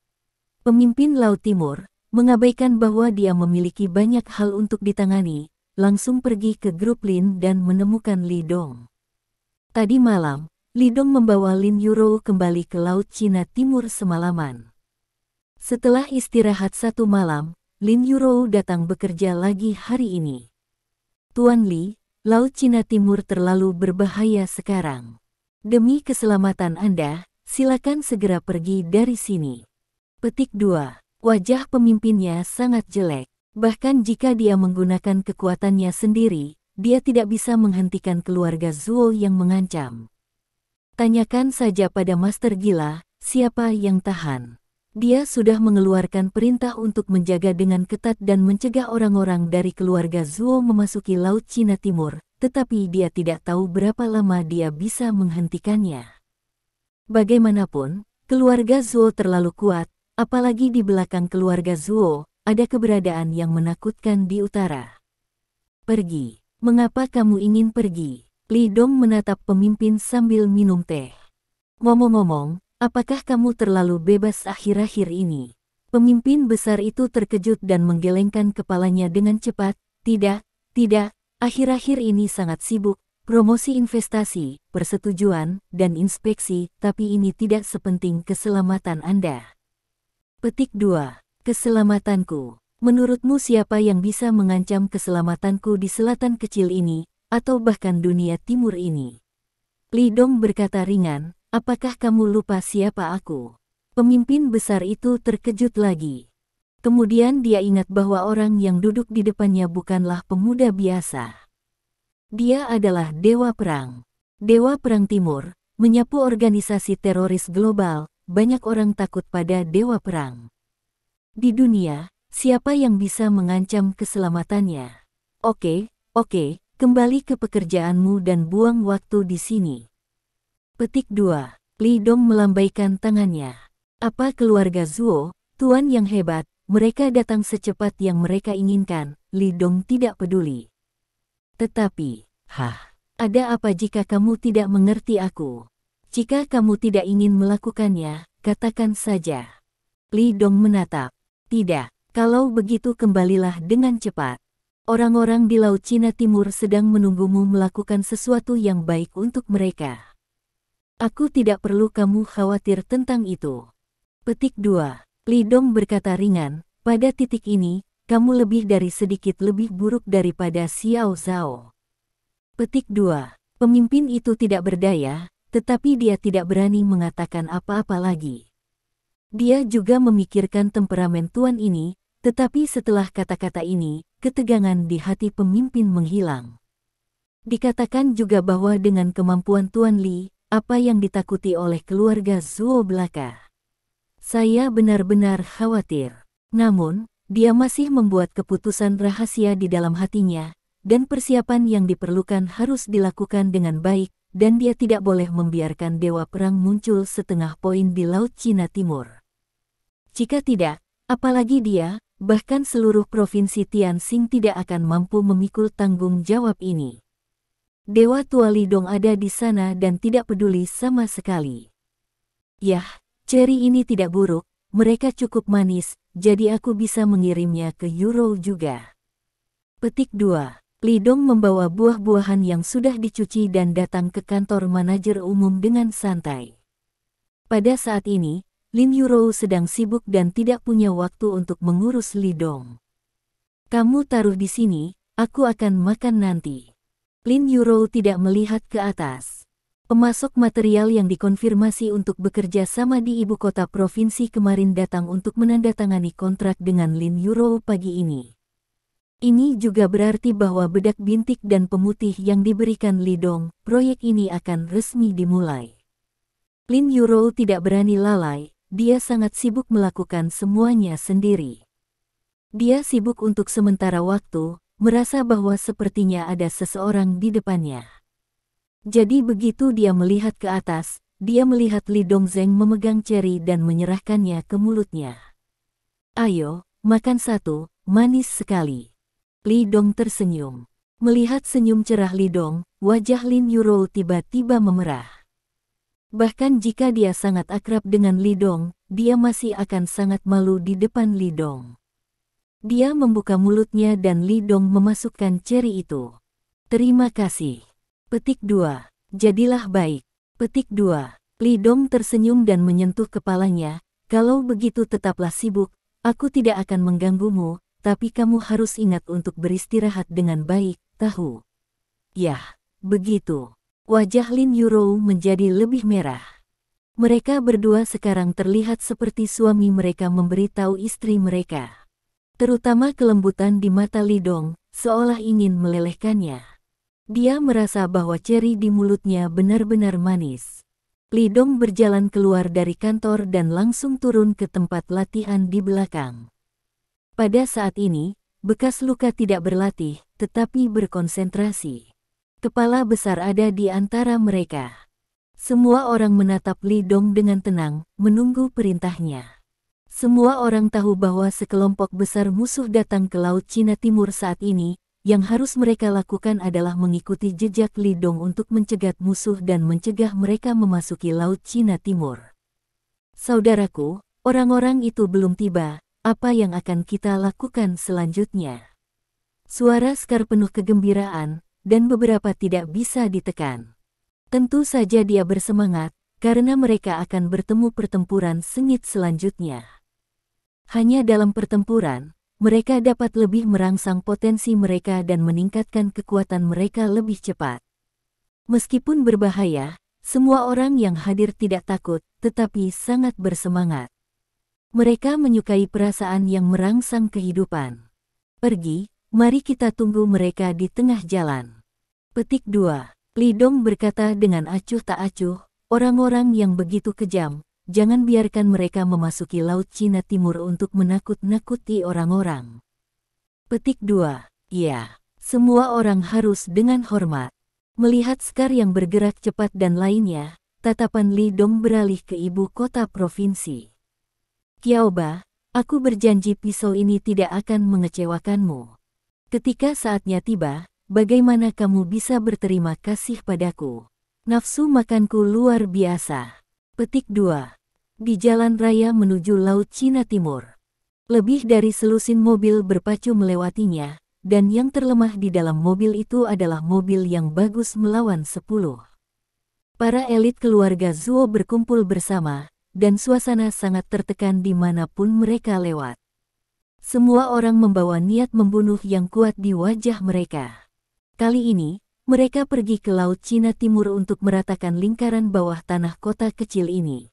Pemimpin Laut Timur, mengabaikan bahwa dia memiliki banyak hal untuk ditangani, langsung pergi ke grup Lin dan menemukan Li Dong. Tadi malam, Li Dong membawa Lin Yurou kembali ke Laut Cina Timur semalaman. Setelah istirahat 1 malam, Lin Yurou datang bekerja lagi hari ini. Tuan Li, Laut Cina Timur terlalu berbahaya sekarang. Demi keselamatan Anda, silakan segera pergi dari sini. Petik 2. Wajah pemimpinnya sangat jelek. Bahkan jika dia menggunakan kekuatannya sendiri, dia tidak bisa menghentikan keluarga Zuo yang mengancam. Tanyakan saja pada Master Gila, siapa yang tahan. Dia sudah mengeluarkan perintah untuk menjaga dengan ketat dan mencegah orang-orang dari keluarga Zuo memasuki Laut Cina Timur, tetapi dia tidak tahu berapa lama dia bisa menghentikannya. Bagaimanapun, keluarga Zuo terlalu kuat, apalagi di belakang keluarga Zuo, ada keberadaan yang menakutkan di utara. Pergi. Mengapa kamu ingin pergi? Li Dong menatap pemimpin sambil minum teh. Ngomong-ngomong, apakah kamu terlalu bebas akhir-akhir ini? Pemimpin besar itu terkejut dan menggelengkan kepalanya dengan cepat. Tidak, akhir-akhir ini sangat sibuk, promosi investasi, persetujuan, dan inspeksi, tapi ini tidak sepenting keselamatan Anda. Petik 2. Keselamatanku. Menurutmu siapa yang bisa mengancam keselamatanku di selatan kecil ini, atau bahkan dunia timur ini? Li Dong berkata ringan, apakah kamu lupa siapa aku? Pemimpin besar itu terkejut lagi. Kemudian dia ingat bahwa orang yang duduk di depannya bukanlah pemuda biasa. Dia adalah Dewa Perang. Dewa Perang Timur, menyapu organisasi teroris global, banyak orang takut pada Dewa Perang. Di dunia, siapa yang bisa mengancam keselamatannya? Oke, kembali ke pekerjaanmu dan buang waktu di sini. Petik 2. Li Dong melambaikan tangannya. Apa keluarga Zuo, tuan yang hebat, mereka datang secepat yang mereka inginkan, Li Dong tidak peduli. Tetapi, ada apa jika kamu tidak mengerti aku? Jika kamu tidak ingin melakukannya, katakan saja. Li Dong menatap. Tidak, kalau begitu kembalilah dengan cepat. Orang-orang di Laut Cina Timur sedang menunggumu melakukan sesuatu yang baik untuk mereka. Aku tidak perlu kamu khawatir tentang itu. Petik 2. Li Dong berkata ringan, pada titik ini, kamu lebih dari sedikit lebih buruk daripada Xiao Zhao. Petik 2. Pemimpin itu tidak berdaya, tetapi dia tidak berani mengatakan apa-apa lagi. Dia juga memikirkan temperamen tuan ini, tetapi setelah kata-kata ini, ketegangan di hati pemimpin menghilang. Dikatakan juga bahwa dengan kemampuan Tuan Li, apa yang ditakuti oleh keluarga Zuo belaka. Saya benar-benar khawatir. Namun, dia masih membuat keputusan rahasia di dalam hatinya, dan persiapan yang diperlukan harus dilakukan dengan baik, dan dia tidak boleh membiarkan Dewa Perang muncul setengah poin di Laut Cina Timur. Jika tidak, apalagi dia, bahkan seluruh provinsi Tianxing tidak akan mampu memikul tanggung jawab ini. Dewa tua Li Dong ada di sana dan tidak peduli sama sekali. Yah, ceri ini tidak buruk, mereka cukup manis, jadi aku bisa mengirimnya ke Euro juga. Petik 2. Li Dong membawa buah-buahan yang sudah dicuci dan datang ke kantor manajer umum dengan santai. Pada saat ini, Lin Yurou sedang sibuk dan tidak punya waktu untuk mengurus Li Dong. Kamu taruh di sini, aku akan makan nanti. Lin Yurou tidak melihat ke atas. Pemasok material yang dikonfirmasi untuk bekerja sama di ibu kota provinsi kemarin datang untuk menandatangani kontrak dengan Lin Yurou pagi ini. Ini juga berarti bahwa bedak bintik dan pemutih yang diberikan Li Dong, proyek ini akan resmi dimulai. Lin Yurou tidak berani lalai, dia sangat sibuk melakukan semuanya sendiri. Dia sibuk untuk sementara waktu, merasa bahwa sepertinya ada seseorang di depannya. Jadi begitu dia melihat ke atas, dia melihat Li Dongzeng memegang ceri dan menyerahkannya ke mulutnya. Ayo, makan satu, manis sekali. Li Dong tersenyum. Melihat senyum cerah Li Dong, wajah Lin Yurou tiba-tiba memerah. Bahkan jika dia sangat akrab dengan Li Dong, dia masih akan sangat malu di depan Li Dong. Dia membuka mulutnya dan Li Dong memasukkan ceri itu. Terima kasih. Petik 2. Jadilah baik. Petik 2. Li Dong tersenyum dan menyentuh kepalanya. Kalau begitu tetaplah sibuk, aku tidak akan mengganggumu, tapi kamu harus ingat untuk beristirahat dengan baik, tahu? Yah, begitu. Wajah Lin Yurou menjadi lebih merah. Mereka berdua sekarang terlihat seperti suami mereka memberitahu istri mereka. Terutama kelembutan di mata Li Dong, seolah ingin melelehkannya. Dia merasa bahwa ceri di mulutnya benar-benar manis. Li Dong berjalan keluar dari kantor dan langsung turun ke tempat latihan di belakang. Pada saat ini, bekas luka tidak berlatih, tetapi berkonsentrasi. Kepala besar ada di antara mereka. Semua orang menatap Li Dong dengan tenang, menunggu perintahnya. Semua orang tahu bahwa sekelompok besar musuh datang ke Laut Cina Timur saat ini. Yang harus mereka lakukan adalah mengikuti jejak Li Dong untuk mencegat musuh dan mencegah mereka memasuki Laut Cina Timur. Saudaraku, orang-orang itu belum tiba, apa yang akan kita lakukan selanjutnya? Suara Scar penuh kegembiraan, dan beberapa tidak bisa ditekan. Tentu saja dia bersemangat, karena mereka akan bertemu pertempuran sengit selanjutnya. Hanya dalam pertempuran, mereka dapat lebih merangsang potensi mereka dan meningkatkan kekuatan mereka lebih cepat. Meskipun berbahaya, semua orang yang hadir tidak takut, tetapi sangat bersemangat. Mereka menyukai perasaan yang merangsang kehidupan. Pergi, mari kita tunggu mereka di tengah jalan. Petik 2. Li Dong berkata dengan acuh tak acuh, orang-orang yang begitu kejam, jangan biarkan mereka memasuki Laut Cina Timur untuk menakut-nakuti orang-orang. Petik 2. Ya, semua orang harus dengan hormat. Melihat Scar yang bergerak cepat dan lainnya, tatapan Li Dong beralih ke ibu kota provinsi. Qiaoba, aku berjanji pisau ini tidak akan mengecewakanmu. Ketika saatnya tiba, bagaimana kamu bisa berterima kasih padaku? Nafsu makanku luar biasa. Petik 2. Di jalan raya menuju Laut Cina Timur. Lebih dari selusin mobil berpacu melewatinya, dan yang terlemah di dalam mobil itu adalah mobil yang bagus melawan 10. Para elit keluarga Zuo berkumpul bersama, dan suasana sangat tertekan dimanapun mereka lewat. Semua orang membawa niat membunuh yang kuat di wajah mereka. Kali ini, mereka pergi ke Laut Cina Timur untuk meratakan lingkaran bawah tanah kota kecil ini.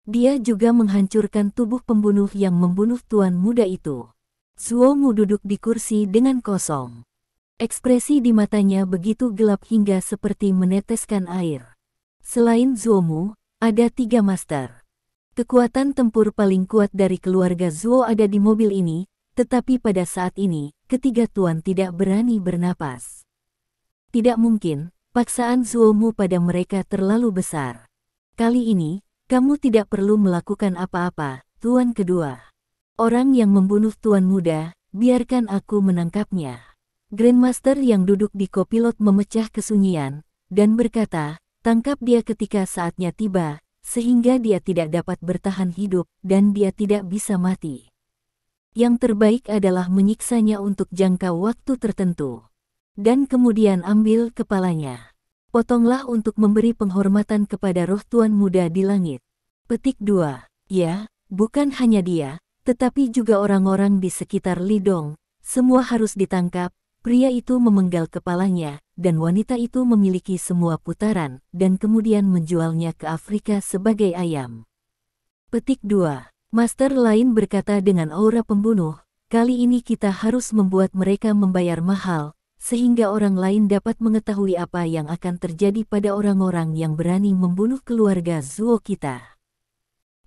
Dia juga menghancurkan tubuh pembunuh yang membunuh tuan muda itu. Zuo Mu duduk di kursi dengan kosong. Ekspresi di matanya begitu gelap hingga seperti meneteskan air. Selain Zuo Mu, ada 3 master. Kekuatan tempur paling kuat dari keluarga Zuo ada di mobil ini, tetapi pada saat ini, ketiga tuan tidak berani bernapas. Tidak mungkin, paksaan Zuo Mu pada mereka terlalu besar. Kali ini, kamu tidak perlu melakukan apa-apa, tuan kedua. Orang yang membunuh tuan muda, biarkan aku menangkapnya. Grandmaster yang duduk di kopilot memecah kesunyian, dan berkata, tangkap dia ketika saatnya tiba, sehingga dia tidak dapat bertahan hidup, dan dia tidak bisa mati. Yang terbaik adalah menyiksanya untuk jangka waktu tertentu. Dan kemudian ambil kepalanya. Potonglah untuk memberi penghormatan kepada roh tuan muda di langit. Petik 2. Ya, bukan hanya dia, tetapi juga orang-orang di sekitar Li Dong, semua harus ditangkap. Pria itu memenggal kepalanya, dan wanita itu memiliki semua putaran, dan kemudian menjualnya ke Afrika sebagai ayam. Petik 2. Master lain berkata dengan aura pembunuh, kali ini kita harus membuat mereka membayar mahal, sehingga orang lain dapat mengetahui apa yang akan terjadi pada orang-orang yang berani membunuh keluarga Zuo kita.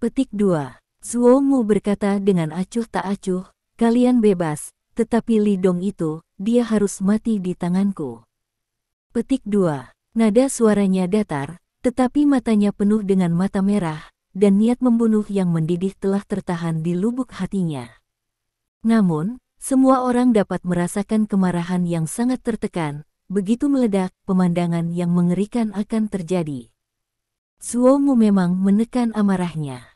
Petik 2. Zuo Mu berkata dengan acuh tak acuh, kalian bebas, tetapi Li Dong itu, dia harus mati di tanganku. Petik 2. Nada suaranya datar, tetapi matanya penuh dengan mata merah, dan niat membunuh yang mendidih telah tertahan di lubuk hatinya. Namun, semua orang dapat merasakan kemarahan yang sangat tertekan, begitu meledak, pemandangan yang mengerikan akan terjadi. Zuo Mu memang menekan amarahnya.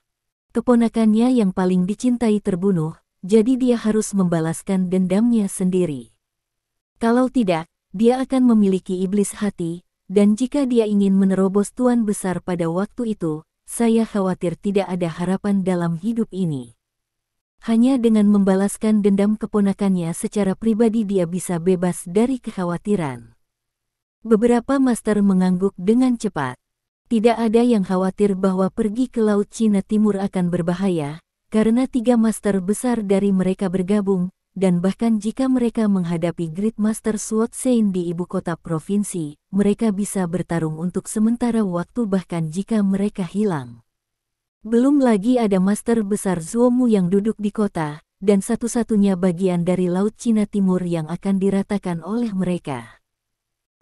Keponakannya yang paling dicintai terbunuh, jadi dia harus membalaskan dendamnya sendiri. Kalau tidak, dia akan memiliki iblis hati, dan jika dia ingin menerobos tuan besar pada waktu itu, saya khawatir tidak ada harapan dalam hidup ini. Hanya dengan membalaskan dendam keponakannya secara pribadi dia bisa bebas dari kekhawatiran. Beberapa master mengangguk dengan cepat. Tidak ada yang khawatir bahwa pergi ke Laut Cina Timur akan berbahaya, karena 3 master besar dari mereka bergabung, dan bahkan jika mereka menghadapi Great Master Sword Sein di ibu kota provinsi, mereka bisa bertarung untuk sementara waktu bahkan jika mereka hilang. Belum lagi ada master besar Zuo Mu yang duduk di kota, dan satu-satunya bagian dari Laut Cina Timur yang akan diratakan oleh mereka.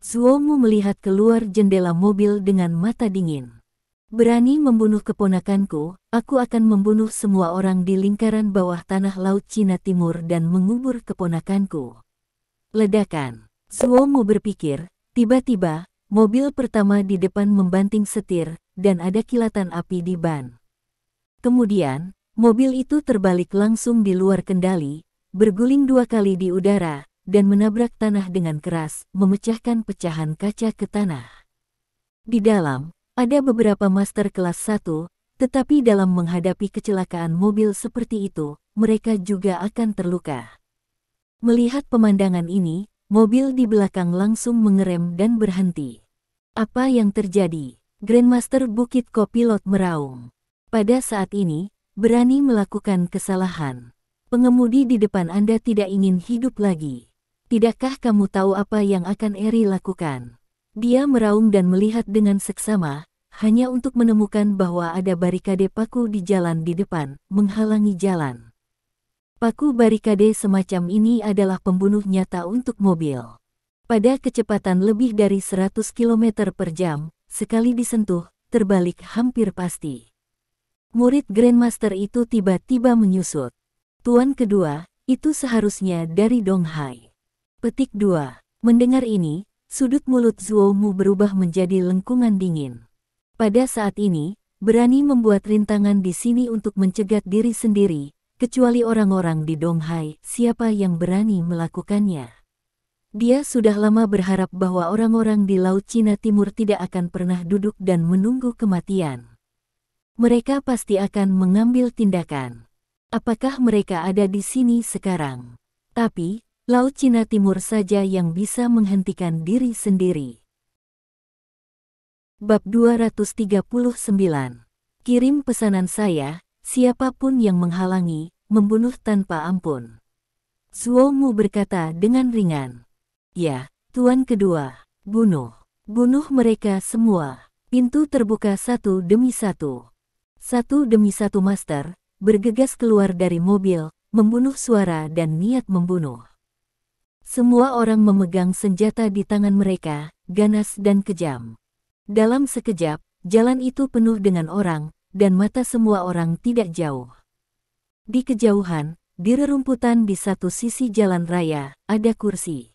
Zuo Mu melihat keluar jendela mobil dengan mata dingin. Berani membunuh keponakanku, aku akan membunuh semua orang di lingkaran bawah tanah Laut Cina Timur dan mengubur keponakanku. Ledakan. Zuo Mu berpikir, tiba-tiba, mobil pertama di depan membanting setir, dan ada kilatan api di ban. Kemudian, mobil itu terbalik langsung di luar kendali, berguling 2 kali di udara, dan menabrak tanah dengan keras, memecahkan pecahan kaca ke tanah. Di dalam, ada beberapa master kelas 1, tetapi dalam menghadapi kecelakaan mobil seperti itu, mereka juga akan terluka. Melihat pemandangan ini, mobil di belakang langsung mengerem dan berhenti. Apa yang terjadi? Grandmaster Bukit Kopilot meraung. Pada saat ini, berani melakukan kesalahan. Pengemudi di depan Anda tidak ingin hidup lagi. Tidakkah kamu tahu apa yang akan Eri lakukan? Dia meraung dan melihat dengan seksama, hanya untuk menemukan bahwa ada barikade paku di jalan di depan, menghalangi jalan. Paku barikade semacam ini adalah pembunuh nyata untuk mobil. Pada kecepatan lebih dari 100 km per jam, sekali disentuh, terbalik hampir pasti. Murid Grandmaster itu tiba-tiba menyusut. Tuan kedua, itu seharusnya dari Donghai. Petik 2. Mendengar ini, sudut mulut Zuo Mu berubah menjadi lengkungan dingin. Pada saat ini, berani membuat rintangan di sini untuk mencegat diri sendiri, kecuali orang-orang di Donghai, siapa yang berani melakukannya. Dia sudah lama berharap bahwa orang-orang di Laut Cina Timur tidak akan pernah duduk dan menunggu kematian. Mereka pasti akan mengambil tindakan. Apakah mereka ada di sini sekarang? Tapi, Laut Cina Timur saja yang bisa menghentikan diri sendiri. Bab 239. Kirim pesanan saya, siapapun yang menghalangi, membunuh tanpa ampun. Zuo Mu berkata dengan ringan. Ya, Tuan kedua, bunuh. Bunuh mereka semua. Pintu terbuka satu demi satu. Satu demi satu master, bergegas keluar dari mobil, membunuh suara dan niat membunuh. Semua orang memegang senjata di tangan mereka, ganas dan kejam. Dalam sekejap, jalan itu penuh dengan orang, dan mata semua orang tidak jauh. Di kejauhan, di rerumputan di satu sisi jalan raya, ada kursi.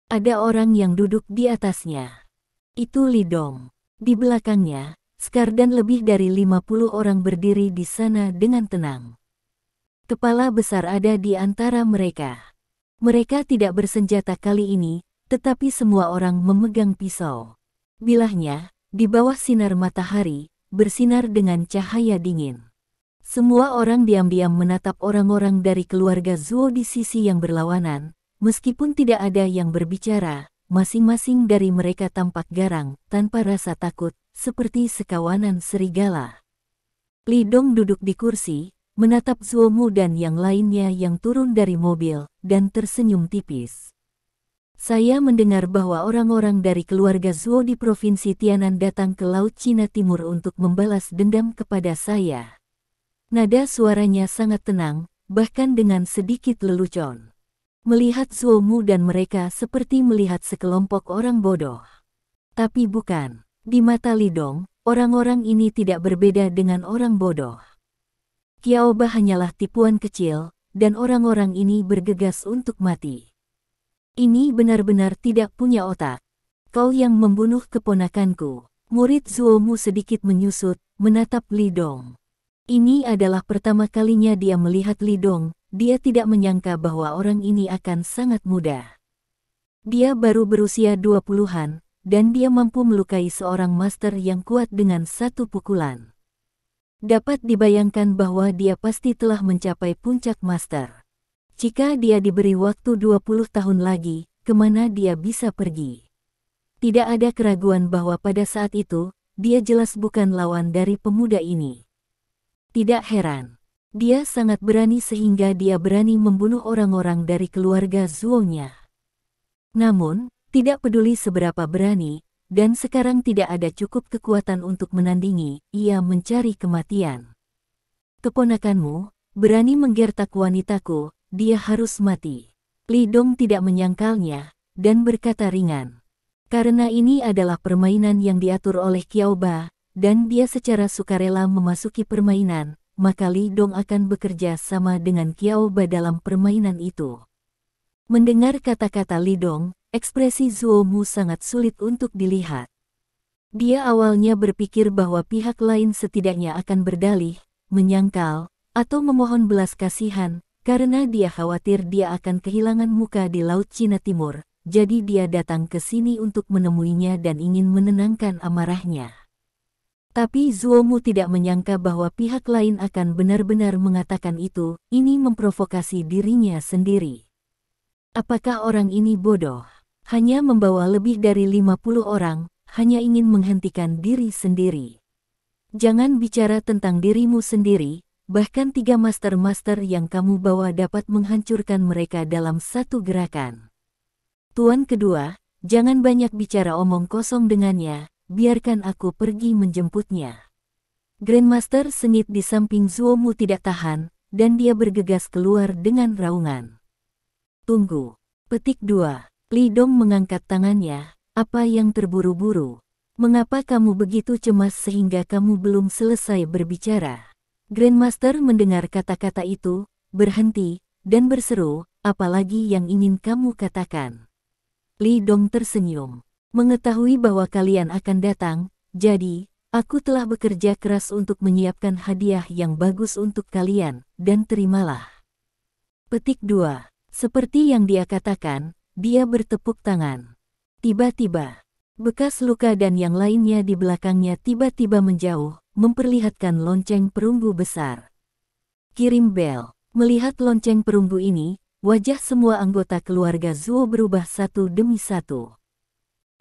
Ada orang yang duduk di atasnya. Itu Li Dong. Di belakangnya, Scar dan lebih dari 50 orang berdiri di sana dengan tenang. Kepala besar ada di antara mereka. Mereka tidak bersenjata kali ini, tetapi semua orang memegang pisau. Bilahnya, di bawah sinar matahari, bersinar dengan cahaya dingin. Semua orang diam-diam menatap orang-orang dari keluarga Zuo di sisi yang berlawanan, meskipun tidak ada yang berbicara, masing-masing dari mereka tampak garang, tanpa rasa takut, seperti sekawanan serigala. Li Dong duduk di kursi, menatap Zuo Mu dan yang lainnya yang turun dari mobil, dan tersenyum tipis. Saya mendengar bahwa orang-orang dari keluarga Zuo di Provinsi Tianan datang ke Laut Cina Timur untuk membalas dendam kepada saya. Nada suaranya sangat tenang, bahkan dengan sedikit lelucon. Melihat Zuo Mu dan mereka seperti melihat sekelompok orang bodoh. Tapi bukan. Di mata Li Dong, orang-orang ini tidak berbeda dengan orang bodoh. Qiaoba hanyalah tipuan kecil, dan orang-orang ini bergegas untuk mati. Ini benar-benar tidak punya otak. Kau yang membunuh keponakanku. Murid Zuo Mu sedikit menyusut, menatap Li Dong. Ini adalah pertama kalinya dia melihat Li Dong, dia tidak menyangka bahwa orang ini akan sangat muda. Dia baru berusia 20-an, dan dia mampu melukai seorang master yang kuat dengan satu pukulan. Dapat dibayangkan bahwa dia pasti telah mencapai puncak master. Jika dia diberi waktu 20 tahun lagi, kemana dia bisa pergi? Tidak ada keraguan bahwa pada saat itu, dia jelas bukan lawan dari pemuda ini. Tidak heran. Dia sangat berani sehingga dia berani membunuh orang-orang dari keluarga Zuo-nya. Namun, tidak peduli seberapa berani, dan sekarang tidak ada cukup kekuatan untuk menandingi, ia mencari kematian. Keponakanmu, berani menggertak wanitaku, dia harus mati. Li Dong tidak menyangkalnya, dan berkata ringan. Karena ini adalah permainan yang diatur oleh Qiaoba, dan dia secara sukarela memasuki permainan, maka Li Dong akan bekerja sama dengan Qiaoba dalam permainan itu. Mendengar kata-kata Li Dong, ekspresi Zuo Mu sangat sulit untuk dilihat. Dia awalnya berpikir bahwa pihak lain setidaknya akan berdalih, menyangkal, atau memohon belas kasihan, karena dia khawatir dia akan kehilangan muka di Laut Cina Timur, jadi dia datang ke sini untuk menemuinya dan ingin menenangkan amarahnya. Tapi Zuomu tidak menyangka bahwa pihak lain akan benar-benar mengatakan itu, ini memprovokasi dirinya sendiri. Apakah orang ini bodoh? Hanya membawa lebih dari 50 orang, hanya ingin menghentikan diri sendiri. Jangan bicara tentang dirimu sendiri, bahkan 3 master-master yang kamu bawa dapat menghancurkan mereka dalam satu gerakan. Tuan kedua, jangan banyak bicara omong kosong dengannya, biarkan aku pergi menjemputnya. Grandmaster sengit di samping Zuomu tidak tahan, dan dia bergegas keluar dengan raungan. Tunggu. Petik 2. Li Dong mengangkat tangannya, apa yang terburu-buru? Mengapa kamu begitu cemas sehingga kamu belum selesai berbicara? Grandmaster mendengar kata-kata itu, berhenti, dan berseru, apalagi yang ingin kamu katakan? Li Dong tersenyum. Mengetahui bahwa kalian akan datang, jadi, aku telah bekerja keras untuk menyiapkan hadiah yang bagus untuk kalian, dan terimalah. Petik 2. Seperti yang dia katakan, dia bertepuk tangan. Tiba-tiba, bekas luka dan yang lainnya di belakangnya tiba-tiba menjauh, memperlihatkan lonceng perunggu besar. Kirim bel. Melihat lonceng perunggu ini, wajah semua anggota keluarga Zuo berubah satu demi satu.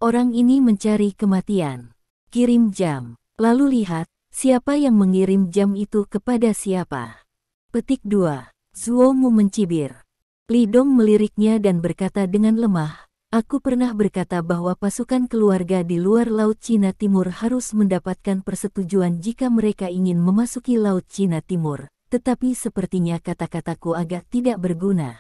Orang ini mencari kematian. Kirim jam. Lalu lihat, siapa yang mengirim jam itu kepada siapa. Petik 2. Zuomu mencibir. Li Dong meliriknya dan berkata dengan lemah, aku pernah berkata bahwa pasukan keluarga di luar Laut Cina Timur harus mendapatkan persetujuan jika mereka ingin memasuki Laut Cina Timur, tetapi sepertinya kata-kataku agak tidak berguna.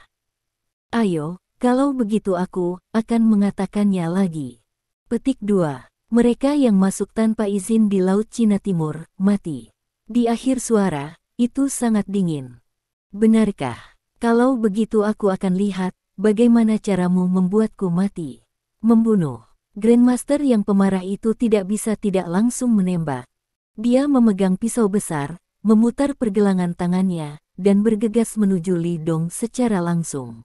Ayo, kalau begitu aku akan mengatakannya lagi. Petik 2. Mereka yang masuk tanpa izin di Laut Cina Timur, mati. Di akhir suara, itu sangat dingin. Benarkah? Kalau begitu aku akan lihat, bagaimana caramu membuatku mati. Membunuh. Grandmaster yang pemarah itu tidak bisa tidak langsung menembak. Dia memegang pisau besar, memutar pergelangan tangannya, dan bergegas menuju Li Dong secara langsung.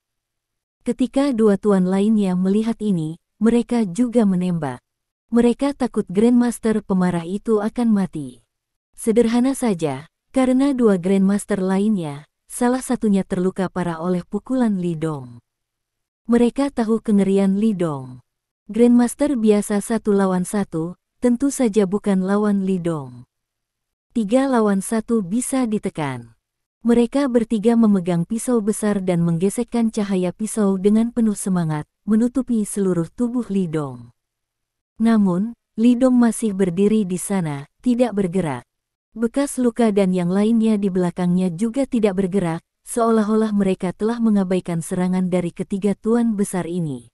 Ketika dua tuan lainnya melihat ini, mereka juga menembak. Mereka takut Grandmaster pemarah itu akan mati. Sederhana saja, karena dua Grandmaster lainnya, salah satunya terluka parah oleh pukulan Li Dong. Mereka tahu kengerian Li Dong. Grandmaster biasa 1 lawan 1, tentu saja bukan lawan Li Dong. 3 lawan 1 bisa ditekan. Mereka bertiga memegang pisau besar dan menggesekkan cahaya pisau dengan penuh semangat, menutupi seluruh tubuh Li Dong. Namun, Li Dong masih berdiri di sana, tidak bergerak. Bekas luka dan yang lainnya di belakangnya juga tidak bergerak, seolah-olah mereka telah mengabaikan serangan dari ketiga tuan besar ini.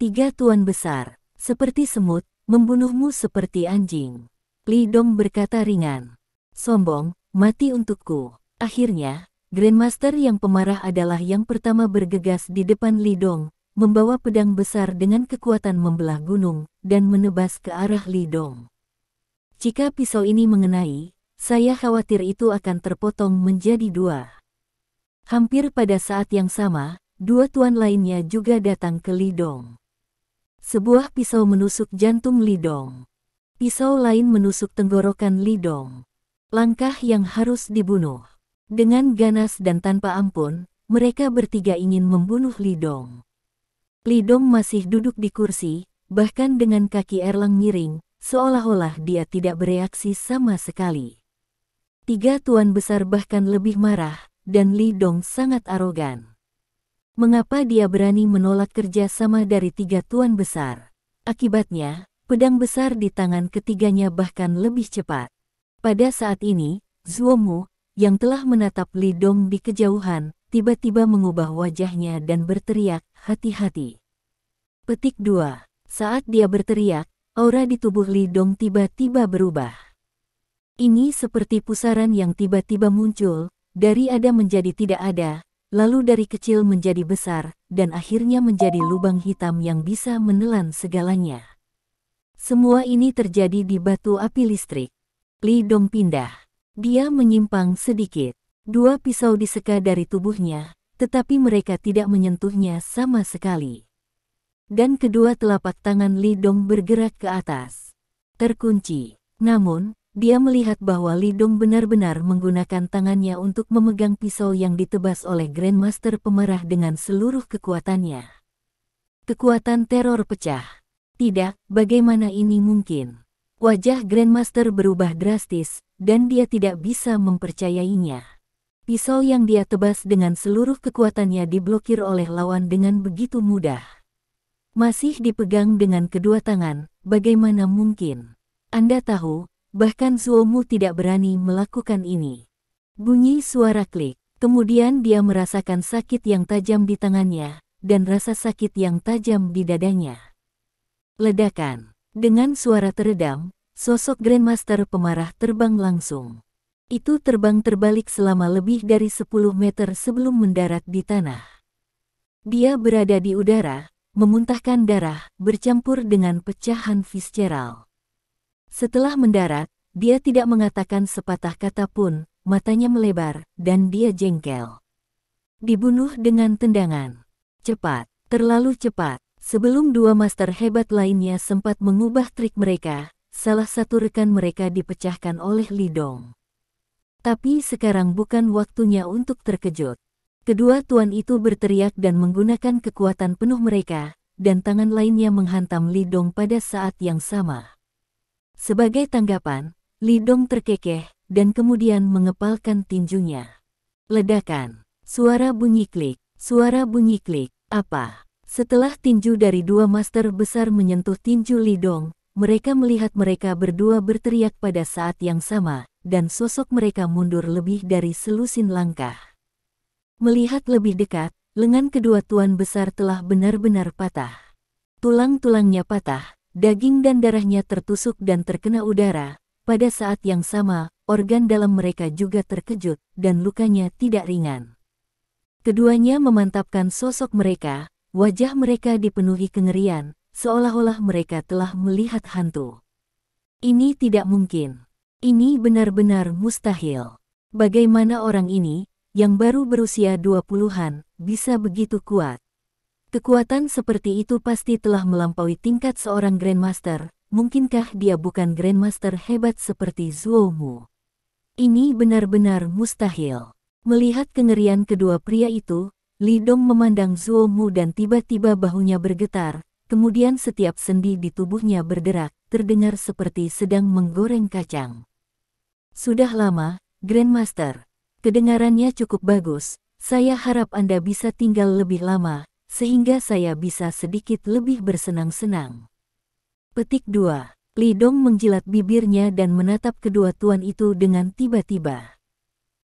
3 tuan besar, seperti semut, membunuhmu seperti anjing. Li Dong berkata ringan. Sombong, mati untukku. Akhirnya, Grandmaster yang pemarah adalah yang pertama bergegas di depan Li Dong, membawa pedang besar dengan kekuatan membelah gunung, dan menebas ke arah Li Dong. Jika pisau ini mengenai, saya khawatir itu akan terpotong menjadi 2. Hampir pada saat yang sama, 2 tuan lainnya juga datang ke Li Dong. Sebuah pisau menusuk jantung Li Dong. Pisau lain menusuk tenggorokan Li Dong. Langkah yang harus dibunuh. Dengan ganas dan tanpa ampun, mereka bertiga ingin membunuh Li Dong. Li Dong masih duduk di kursi, bahkan dengan kaki erlang miring, seolah-olah dia tidak bereaksi sama sekali. 3 tuan besar bahkan lebih marah, dan Li Dong sangat arogan. Mengapa dia berani menolak kerja sama dari 3 tuan besar? Akibatnya, pedang besar di tangan ketiganya bahkan lebih cepat. Pada saat ini, Zuomu, yang telah menatap Li Dong di kejauhan, tiba-tiba mengubah wajahnya dan berteriak, hati-hati. Petik 2. Saat dia berteriak, aura di tubuh Li Dong tiba-tiba berubah. Ini seperti pusaran yang tiba-tiba muncul, dari ada menjadi tidak ada, lalu dari kecil menjadi besar, dan akhirnya menjadi lubang hitam yang bisa menelan segalanya. Semua ini terjadi di batu api listrik. Li Dong pindah. Dia menyimpang sedikit. Dua pisau diseka dari tubuhnya, tetapi mereka tidak menyentuhnya sama sekali. Dan kedua telapak tangan Li Dong bergerak ke atas. Terkunci. Namun, dia melihat bahwa Li Dong benar-benar menggunakan tangannya untuk memegang pisau yang ditebas oleh Grandmaster pemarah dengan seluruh kekuatannya. Kekuatan teror pecah. Tidak, bagaimana ini mungkin? Wajah Grandmaster berubah drastis, dan dia tidak bisa mempercayainya. Pisau yang dia tebas dengan seluruh kekuatannya diblokir oleh lawan dengan begitu mudah. Masih dipegang dengan kedua tangan, bagaimana mungkin? Anda tahu, bahkan Zuomu tidak berani melakukan ini. Bunyi suara klik, kemudian dia merasakan sakit yang tajam di tangannya, dan rasa sakit yang tajam di dadanya. Ledakan. Dengan suara teredam, sosok Grandmaster pemarah terbang langsung. Itu terbang terbalik selama lebih dari 10 meter sebelum mendarat di tanah. Dia berada di udara, memuntahkan darah, bercampur dengan pecahan visceral. Setelah mendarat, dia tidak mengatakan sepatah kata pun, matanya melebar, dan dia jengkel. Dibunuh dengan tendangan. Cepat, terlalu cepat. Sebelum dua master hebat lainnya sempat mengubah trik mereka, salah satu rekan mereka dipecahkan oleh Li Dong. Tapi sekarang bukan waktunya untuk terkejut. Kedua tuan itu berteriak dan menggunakan kekuatan penuh mereka, dan tangan lainnya menghantam Li Dong pada saat yang sama. Sebagai tanggapan, Li Dong terkekeh, dan kemudian mengepalkan tinjunya. Ledakan. Suara bunyi klik. Suara bunyi klik. Apa? Setelah tinju dari dua master besar menyentuh tinju Li Dong, mereka melihat mereka berdua berteriak pada saat yang sama, dan sosok mereka mundur lebih dari selusin langkah. Melihat lebih dekat, lengan kedua tuan besar telah benar-benar patah. Tulang-tulangnya patah, daging dan darahnya tertusuk dan terkena udara. Pada saat yang sama, organ dalam mereka juga terkejut, dan lukanya tidak ringan. Keduanya memantapkan sosok mereka, wajah mereka dipenuhi kengerian, seolah-olah mereka telah melihat hantu. Ini tidak mungkin. Ini benar-benar mustahil. Bagaimana orang ini, yang baru berusia 20-an, bisa begitu kuat? Kekuatan seperti itu pasti telah melampaui tingkat seorang Grandmaster. Mungkinkah dia bukan Grandmaster hebat seperti Zuomu? Ini benar-benar mustahil. Melihat kengerian kedua pria itu, Li Dong memandang Zuomu dan tiba-tiba bahunya bergetar, kemudian setiap sendi di tubuhnya berderak, terdengar seperti sedang menggoreng kacang. Sudah lama, Grandmaster. Kedengarannya cukup bagus, saya harap Anda bisa tinggal lebih lama, sehingga saya bisa sedikit lebih bersenang-senang. Petik 2. Li Dong menjilat bibirnya dan menatap kedua tuan itu dengan tiba-tiba.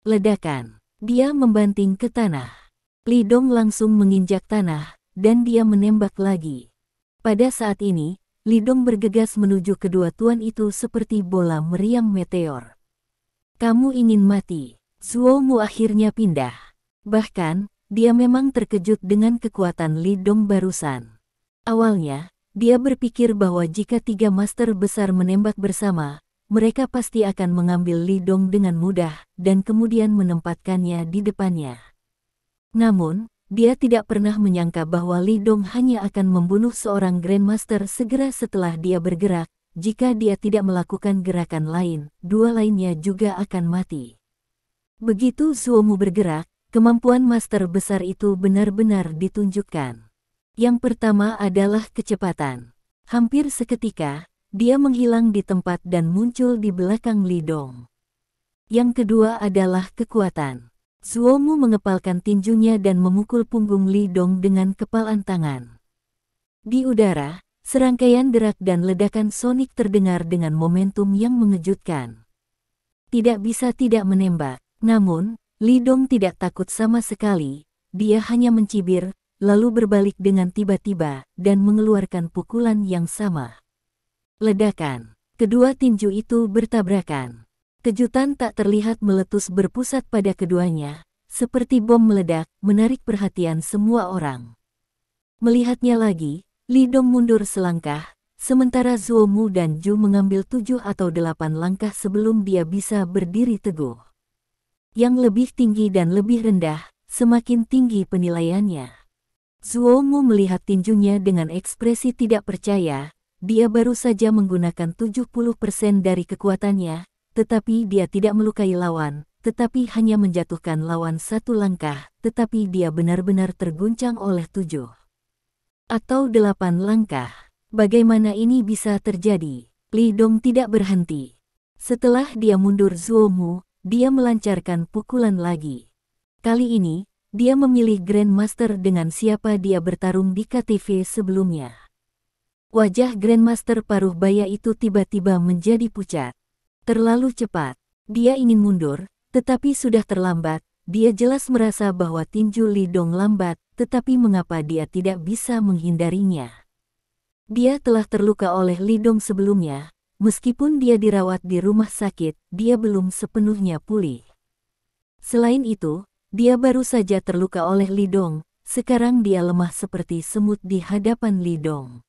Ledakan. Dia membanting ke tanah. Li Dong langsung menginjak tanah, dan dia menembak lagi. Pada saat ini, Li Dong bergegas menuju kedua tuan itu seperti bola meriam meteor. Kamu ingin mati? Zuomu akhirnya pindah. Bahkan, dia memang terkejut dengan kekuatan Li Dong barusan. Awalnya, dia berpikir bahwa jika tiga master besar menembak bersama, mereka pasti akan mengambil Li Dong dengan mudah, dan kemudian menempatkannya di depannya. Namun, dia tidak pernah menyangka bahwa Li Dong hanya akan membunuh seorang Grandmaster segera setelah dia bergerak. Jika dia tidak melakukan gerakan lain, dua lainnya juga akan mati. Begitu Zuomu bergerak, kemampuan master besar itu benar-benar ditunjukkan. Yang pertama adalah kecepatan. Hampir seketika, dia menghilang di tempat dan muncul di belakang Li Dong. Yang kedua adalah kekuatan. Zuomu mengepalkan tinjunya dan memukul punggung Li Dong dengan kepalan tangan. Di udara, serangkaian derak dan ledakan sonik terdengar dengan momentum yang mengejutkan. Tidak bisa tidak menembak. Namun, Li Dong tidak takut sama sekali, dia hanya mencibir, lalu berbalik dengan tiba-tiba, dan mengeluarkan pukulan yang sama. Ledakan. Kedua tinju itu bertabrakan. Kejutan tak terlihat meletus berpusat pada keduanya, seperti bom meledak, menarik perhatian semua orang. Melihatnya lagi, Li Dong mundur selangkah, sementara Zuomu dan Ju mengambil 7 atau 8 langkah sebelum dia bisa berdiri teguh. Yang lebih tinggi dan lebih rendah, semakin tinggi penilaiannya. Zuomu melihat tinjunya dengan ekspresi tidak percaya. Dia baru saja menggunakan 70% dari kekuatannya, tetapi dia tidak melukai lawan, tetapi hanya menjatuhkan lawan 1 langkah, tetapi dia benar-benar terguncang oleh 7 atau 8 langkah. Bagaimana ini bisa terjadi? Li Dong tidak berhenti. Setelah dia mundur Zuomu, dia melancarkan pukulan lagi. Kali ini, dia memilih Grandmaster dengan siapa dia bertarung di KTV sebelumnya. Wajah Grandmaster paruh baya itu tiba-tiba menjadi pucat. Terlalu cepat. Dia ingin mundur, tetapi sudah terlambat. Dia jelas merasa bahwa tinju Li Dong lambat, tetapi mengapa dia tidak bisa menghindarinya? Dia telah terluka oleh Li Dong sebelumnya. Meskipun dia dirawat di rumah sakit, dia belum sepenuhnya pulih. Selain itu, dia baru saja terluka oleh Li Dong, sekarang dia lemah seperti semut di hadapan Li Dong.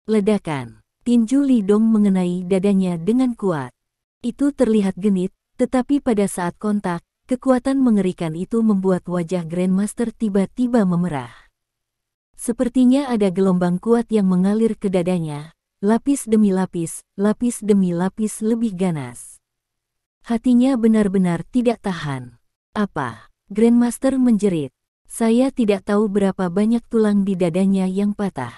Ledakan. Tinju Li Dong mengenai dadanya dengan kuat. Itu terlihat genit, tetapi pada saat kontak, kekuatan mengerikan itu membuat wajah Grandmaster tiba-tiba memerah. Sepertinya ada gelombang kuat yang mengalir ke dadanya, lapis demi lapis lebih ganas. Hatinya benar-benar tidak tahan. Apa? Grandmaster menjerit. Saya tidak tahu berapa banyak tulang di dadanya yang patah.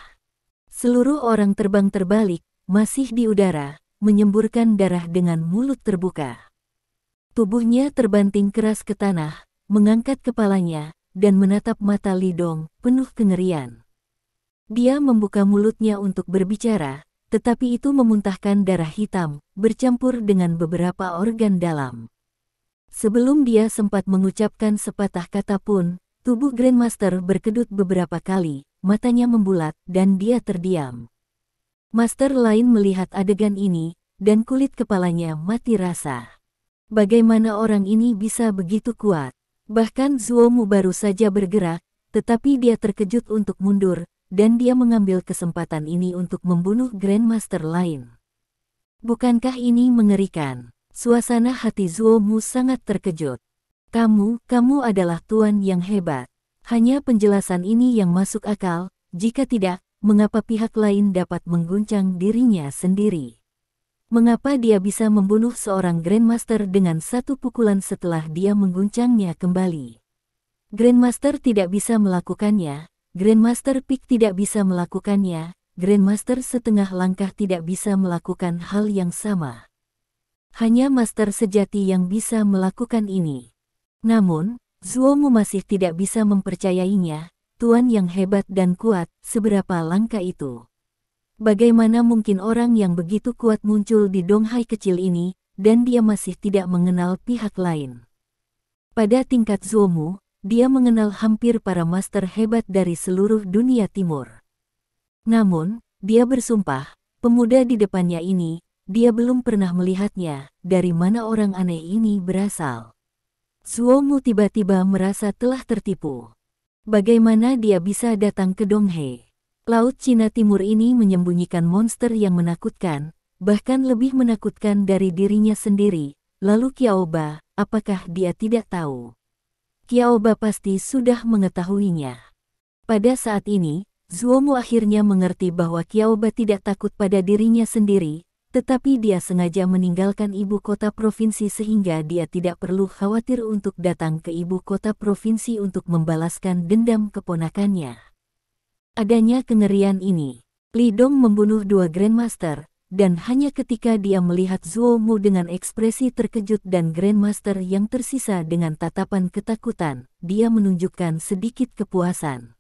Seluruh orang terbang terbalik, masih di udara, menyemburkan darah dengan mulut terbuka. Tubuhnya terbanting keras ke tanah, mengangkat kepalanya, dan menatap mata Li Dong, penuh kengerian. Dia membuka mulutnya untuk berbicara, tetapi itu memuntahkan darah hitam, bercampur dengan beberapa organ dalam. Sebelum dia sempat mengucapkan sepatah kata pun, tubuh Grandmaster berkedut beberapa kali, matanya membulat, dan dia terdiam. Master lain melihat adegan ini, dan kulit kepalanya mati rasa. Bagaimana orang ini bisa begitu kuat? Bahkan Zuomu baru saja bergerak, tetapi dia terkejut untuk mundur, dan dia mengambil kesempatan ini untuk membunuh Grandmaster lain. Bukankah ini mengerikan? Suasana hati Zuomu sangat terkejut. Kamu adalah tuan yang hebat. Hanya penjelasan ini yang masuk akal, jika tidak, mengapa pihak lain dapat mengguncang dirinya sendiri? Mengapa dia bisa membunuh seorang Grandmaster dengan 1 pukulan setelah dia mengguncangnya kembali? Grandmaster tidak bisa melakukannya, Grandmaster Peak tidak bisa melakukannya, Grandmaster setengah langkah tidak bisa melakukan hal yang sama. Hanya master sejati yang bisa melakukan ini. Namun, Zuomu masih tidak bisa mempercayainya, tuan yang hebat dan kuat, seberapa langka itu. Bagaimana mungkin orang yang begitu kuat muncul di Donghai kecil ini, dan dia masih tidak mengenal pihak lain. Pada tingkat Zuomu, dia mengenal hampir para master hebat dari seluruh dunia timur. Namun, dia bersumpah, pemuda di depannya ini, dia belum pernah melihatnya, dari mana orang aneh ini berasal. Zuomu tiba-tiba merasa telah tertipu. Bagaimana dia bisa datang ke Donghai? Laut Cina Timur ini menyembunyikan monster yang menakutkan, bahkan lebih menakutkan dari dirinya sendiri. Lalu Qiaoba, apakah dia tidak tahu? Qiaoba pasti sudah mengetahuinya. Pada saat ini, Zuomu akhirnya mengerti bahwa Qiaoba tidak takut pada dirinya sendiri, tetapi dia sengaja meninggalkan ibu kota provinsi sehingga dia tidak perlu khawatir untuk datang ke ibu kota provinsi untuk membalaskan dendam keponakannya. Adanya kengerian ini, Li Dong membunuh 2 Grandmaster, dan hanya ketika dia melihat Zuomu dengan ekspresi terkejut dan Grandmaster yang tersisa dengan tatapan ketakutan, dia menunjukkan sedikit kepuasan.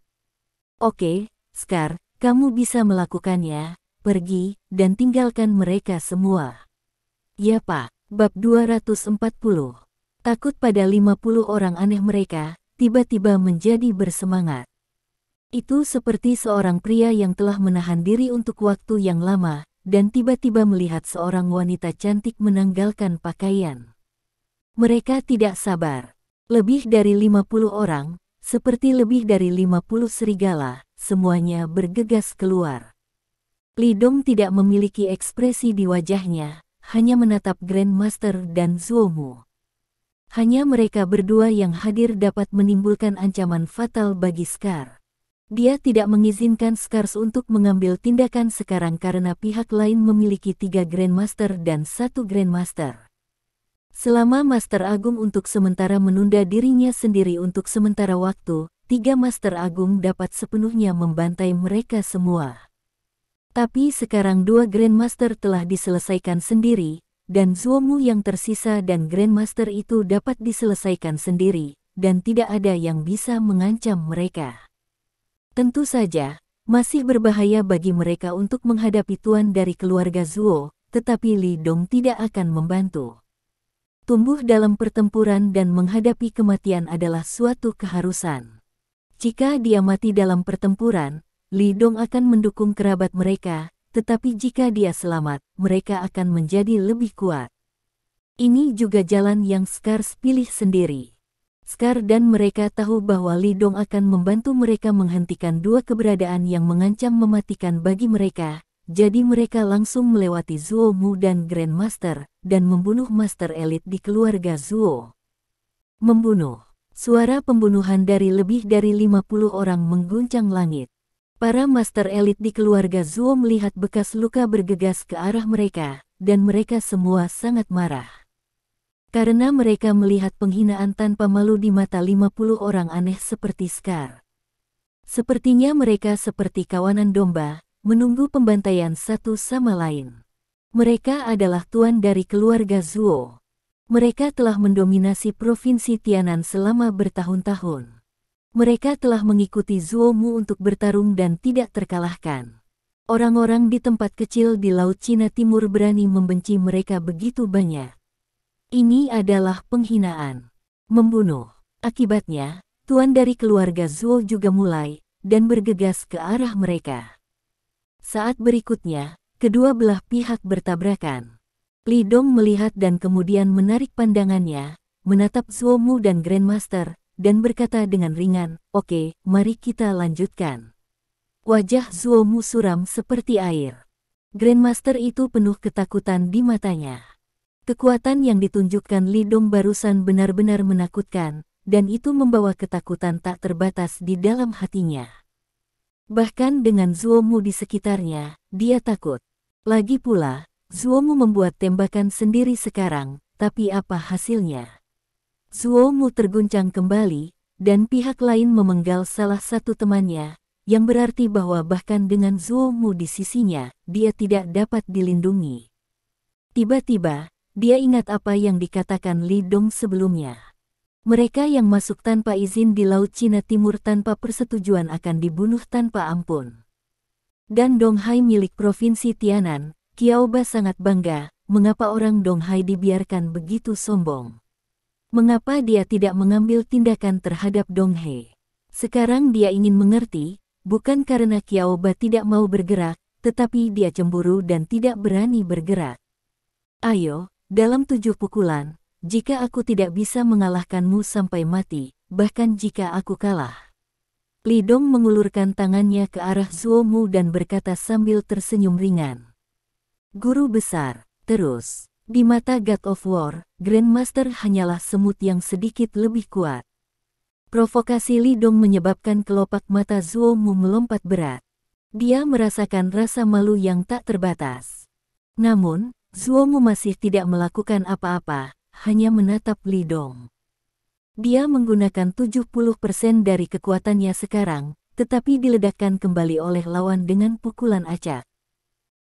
Oke, Scar, kamu bisa melakukannya. Pergi, dan tinggalkan mereka semua. Ya Pak. Bab 240. Takut pada 50 orang aneh mereka, tiba-tiba menjadi bersemangat. Itu seperti seorang pria yang telah menahan diri untuk waktu yang lama, dan tiba-tiba melihat seorang wanita cantik menanggalkan pakaian. Mereka tidak sabar. Lebih dari 50 orang, seperti lebih dari 50 serigala, semuanya bergegas keluar. Li Dong tidak memiliki ekspresi di wajahnya, hanya menatap Grandmaster dan Zuomu. Hanya mereka berdua yang hadir dapat menimbulkan ancaman fatal bagi Scar. Dia tidak mengizinkan Scars untuk mengambil tindakan sekarang karena pihak lain memiliki 3 Grandmaster dan 1 Grandmaster. Selama Master Agung untuk sementara menunda dirinya sendiri untuk sementara waktu, 3 Master Agung dapat sepenuhnya membantai mereka semua. Tapi sekarang 2 Grandmaster telah diselesaikan sendiri, dan Zuomu yang tersisa dan Grandmaster itu dapat diselesaikan sendiri, dan tidak ada yang bisa mengancam mereka. Tentu saja, masih berbahaya bagi mereka untuk menghadapi tuan dari keluarga Zuo, tetapi Li Dong tidak akan membantu. Tumbuh dalam pertempuran dan menghadapi kematian adalah suatu keharusan. Jika dia mati dalam pertempuran, Li Dong akan mendukung kerabat mereka, tetapi jika dia selamat, mereka akan menjadi lebih kuat. Ini juga jalan yang Scars pilih sendiri. Scar dan mereka tahu bahwa Li Dong akan membantu mereka menghentikan 2 keberadaan yang mengancam mematikan bagi mereka, jadi mereka langsung melewati Zuo Mu dan Grandmaster, dan membunuh Master Elite di keluarga Zuo. Membunuh. Suara pembunuhan dari lebih dari 50 orang mengguncang langit. Para Master Elite di keluarga Zuo melihat bekas luka bergegas ke arah mereka, dan mereka semua sangat marah. Karena mereka melihat penghinaan tanpa malu di mata 50 orang aneh seperti Scar. Sepertinya mereka seperti kawanan domba, menunggu pembantaian satu sama lain. Mereka adalah tuan dari keluarga Zuo. Mereka telah mendominasi provinsi Tianan selama bertahun-tahun. Mereka telah mengikuti Zuo Mu untuk bertarung dan tidak terkalahkan. Orang-orang di tempat kecil di Laut Cina Timur berani membenci mereka begitu banyak. Ini adalah penghinaan. Membunuh. Akibatnya, tuan dari keluarga Zuo juga mulai, dan bergegas ke arah mereka. Saat berikutnya, kedua belah pihak bertabrakan. Li Dong melihat dan kemudian menarik pandangannya, menatap Zuo Mu dan Grandmaster, dan berkata dengan ringan, "Oke, mari kita lanjutkan." Wajah Zuo Mu suram seperti air. Grandmaster itu penuh ketakutan di matanya. Kekuatan yang ditunjukkan Li Dong barusan benar-benar menakutkan, dan itu membawa ketakutan tak terbatas di dalam hatinya. Bahkan dengan Zuo Mu di sekitarnya, dia takut. Lagi pula, Zuo Mu membuat tembakan sendiri sekarang, tapi apa hasilnya? Zuo Mu terguncang kembali, dan pihak lain memenggal salah satu temannya, yang berarti bahwa bahkan dengan Zuo Mu di sisinya, dia tidak dapat dilindungi. Tiba-tiba, dia ingat apa yang dikatakan Li Dong sebelumnya. Mereka yang masuk tanpa izin di Laut Cina Timur tanpa persetujuan akan dibunuh tanpa ampun. Dan Donghai milik Provinsi Tianan, Qiaoba sangat bangga, mengapa orang Donghai dibiarkan begitu sombong. Mengapa dia tidak mengambil tindakan terhadap Donghai? Sekarang dia ingin mengerti, bukan karena Qiaoba tidak mau bergerak, tetapi dia cemburu dan tidak berani bergerak. Ayo, dalam 7 pukulan, jika aku tidak bisa mengalahkanmu sampai mati, bahkan jika aku kalah. Li Dong mengulurkan tangannya ke arah Zuo Mu dan berkata sambil tersenyum ringan. Guru besar, terus. Di mata God of War, Grandmaster hanyalah semut yang sedikit lebih kuat. Provokasi Li Dong menyebabkan kelopak mata Zuo Mu melompat berat. Dia merasakan rasa malu yang tak terbatas. Namun, Zuo Mu masih tidak melakukan apa-apa, hanya menatap Li Dong. Dia menggunakan 70% dari kekuatannya sekarang, tetapi diledakkan kembali oleh lawan dengan pukulan acak.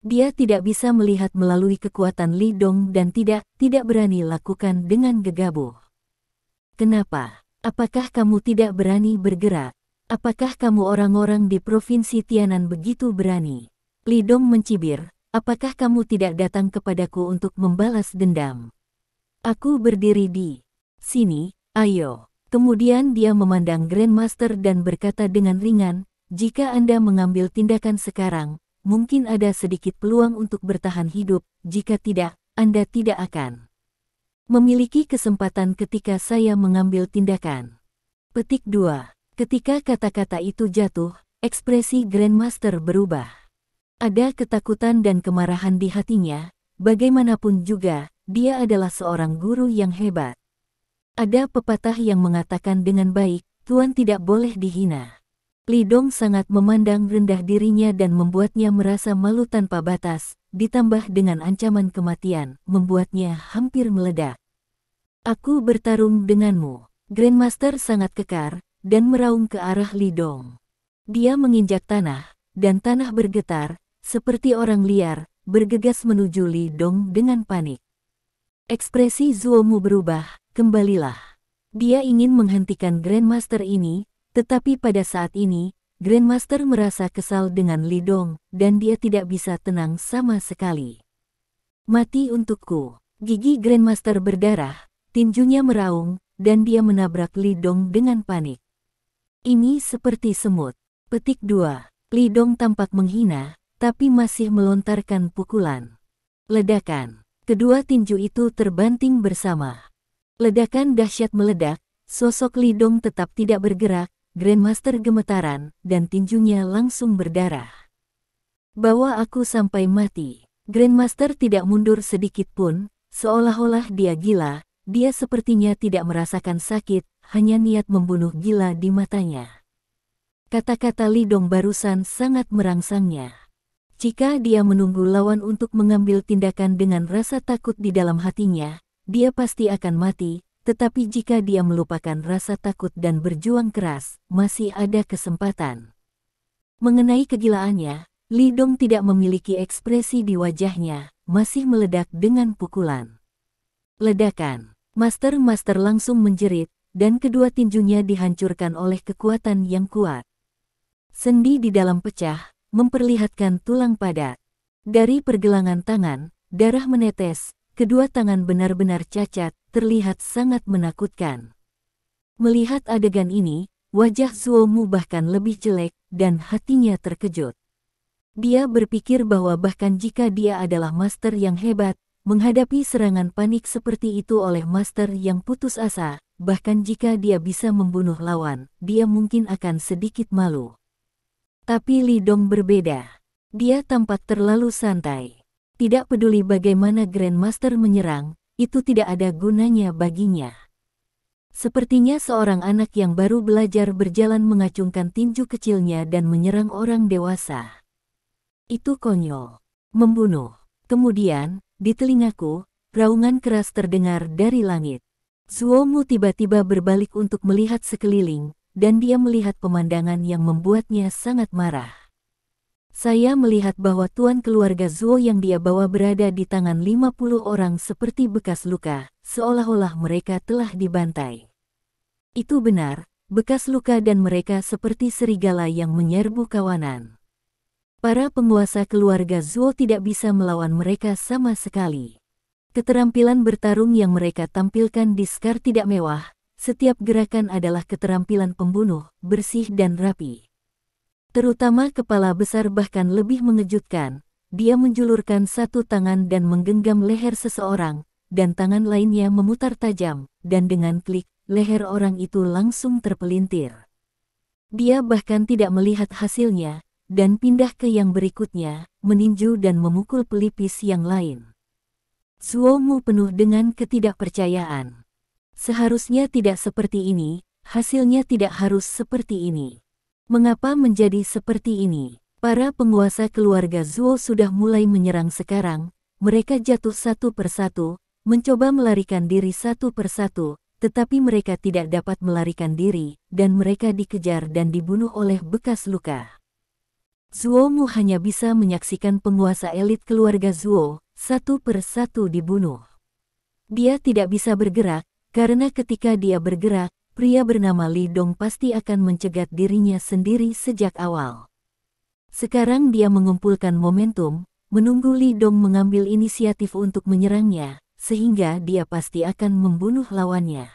Dia tidak bisa melihat melalui kekuatan Li Dong dan tidak berani lakukan dengan gegabah. Kenapa? Apakah kamu tidak berani bergerak? Apakah kamu orang-orang di Provinsi Tianan begitu berani? Li Dong mencibir. Apakah kamu tidak datang kepadaku untuk membalas dendam? Aku berdiri di sini, ayo. Kemudian dia memandang Grandmaster dan berkata dengan ringan, jika Anda mengambil tindakan sekarang, mungkin ada sedikit peluang untuk bertahan hidup, jika tidak, Anda tidak akan memiliki kesempatan ketika saya mengambil tindakan. Petik 2. Ketika kata-kata itu jatuh, ekspresi Grandmaster berubah. Ada ketakutan dan kemarahan di hatinya, bagaimanapun juga, dia adalah seorang guru yang hebat. Ada pepatah yang mengatakan dengan baik, Tuan tidak boleh dihina. Li Dong sangat memandang rendah dirinya dan membuatnya merasa malu tanpa batas, ditambah dengan ancaman kematian, membuatnya hampir meledak. Aku bertarung denganmu. Grandmaster sangat kekar, dan meraung ke arah Li Dong. Dia menginjak tanah, dan tanah bergetar, seperti orang liar, bergegas menuju Li Dong dengan panik. Ekspresi Zuo Mu berubah, kembalilah. Dia ingin menghentikan Grandmaster ini, tetapi pada saat ini, Grandmaster merasa kesal dengan Li Dong, dan dia tidak bisa tenang sama sekali. Mati untukku. Gigi Grandmaster berdarah, tinjunya meraung, dan dia menabrak Li Dong dengan panik. Ini seperti semut. Petik 2. Li Dong tampak menghina, tapi masih melontarkan pukulan. Ledakan. Kedua tinju itu terbanting bersama. Ledakan dahsyat meledak, sosok Li Dong tetap tidak bergerak, Grandmaster gemetaran, dan tinjunya langsung berdarah. Bawa aku sampai mati. Grandmaster tidak mundur sedikit pun, seolah-olah dia gila, dia sepertinya tidak merasakan sakit, hanya niat membunuh gila di matanya. Kata-kata Li Dong barusan sangat merangsangnya. Jika dia menunggu lawan untuk mengambil tindakan dengan rasa takut di dalam hatinya, dia pasti akan mati, tetapi jika dia melupakan rasa takut dan berjuang keras, masih ada kesempatan. Mengenai kegilaannya, Li Dong tidak memiliki ekspresi di wajahnya, masih meledak dengan pukulan. Ledakan. Master langsung menjerit, dan kedua tinjunya dihancurkan oleh kekuatan yang kuat. Sendi di dalam pecah, memperlihatkan tulang padat. Dari pergelangan tangan, darah menetes, kedua tangan benar-benar cacat, terlihat sangat menakutkan. Melihat adegan ini, wajah Zuo Mu bahkan lebih jelek, dan hatinya terkejut. Dia berpikir bahwa bahkan jika dia adalah master yang hebat, menghadapi serangan panik seperti itu oleh master yang putus asa, bahkan jika dia bisa membunuh lawan, dia mungkin akan sedikit malu. Tapi Li Dong berbeda. Dia tampak terlalu santai. Tidak peduli bagaimana Grandmaster menyerang, itu tidak ada gunanya baginya. Sepertinya seorang anak yang baru belajar berjalan mengacungkan tinju kecilnya dan menyerang orang dewasa. Itu konyol. Membunuh. Kemudian, di telingaku, raungan keras terdengar dari langit. Zuo Mu tiba-tiba berbalik untuk melihat sekeliling, dan dia melihat pemandangan yang membuatnya sangat marah. Saya melihat bahwa tuan keluarga Zuo yang dia bawa berada di tangan 50 orang seperti bekas luka, seolah-olah mereka telah dibantai. Itu benar, bekas luka dan mereka seperti serigala yang menyerbu kawanan. Para penguasa keluarga Zuo tidak bisa melawan mereka sama sekali. Keterampilan bertarung yang mereka tampilkan di Scar tidak mewah. Setiap gerakan adalah keterampilan pembunuh, bersih dan rapi. Terutama kepala besar bahkan lebih mengejutkan, dia menjulurkan satu tangan dan menggenggam leher seseorang, dan tangan lainnya memutar tajam, dan dengan klik, leher orang itu langsung terpelintir. Dia bahkan tidak melihat hasilnya, dan pindah ke yang berikutnya, meninju dan memukul pelipis yang lain. Zuo Mu penuh dengan ketidakpercayaan. Seharusnya tidak seperti ini, hasilnya tidak harus seperti ini. Mengapa menjadi seperti ini? Para penguasa keluarga Zuo sudah mulai menyerang sekarang, mereka jatuh satu persatu, mencoba melarikan diri satu persatu, tetapi mereka tidak dapat melarikan diri, dan mereka dikejar dan dibunuh oleh bekas luka. Zuo Mu hanya bisa menyaksikan penguasa elit keluarga Zuo, satu persatu dibunuh. Dia tidak bisa bergerak, karena ketika dia bergerak, pria bernama Li Dong pasti akan mencegat dirinya sendiri sejak awal. Sekarang dia mengumpulkan momentum, menunggu Li Dong mengambil inisiatif untuk menyerangnya, sehingga dia pasti akan membunuh lawannya.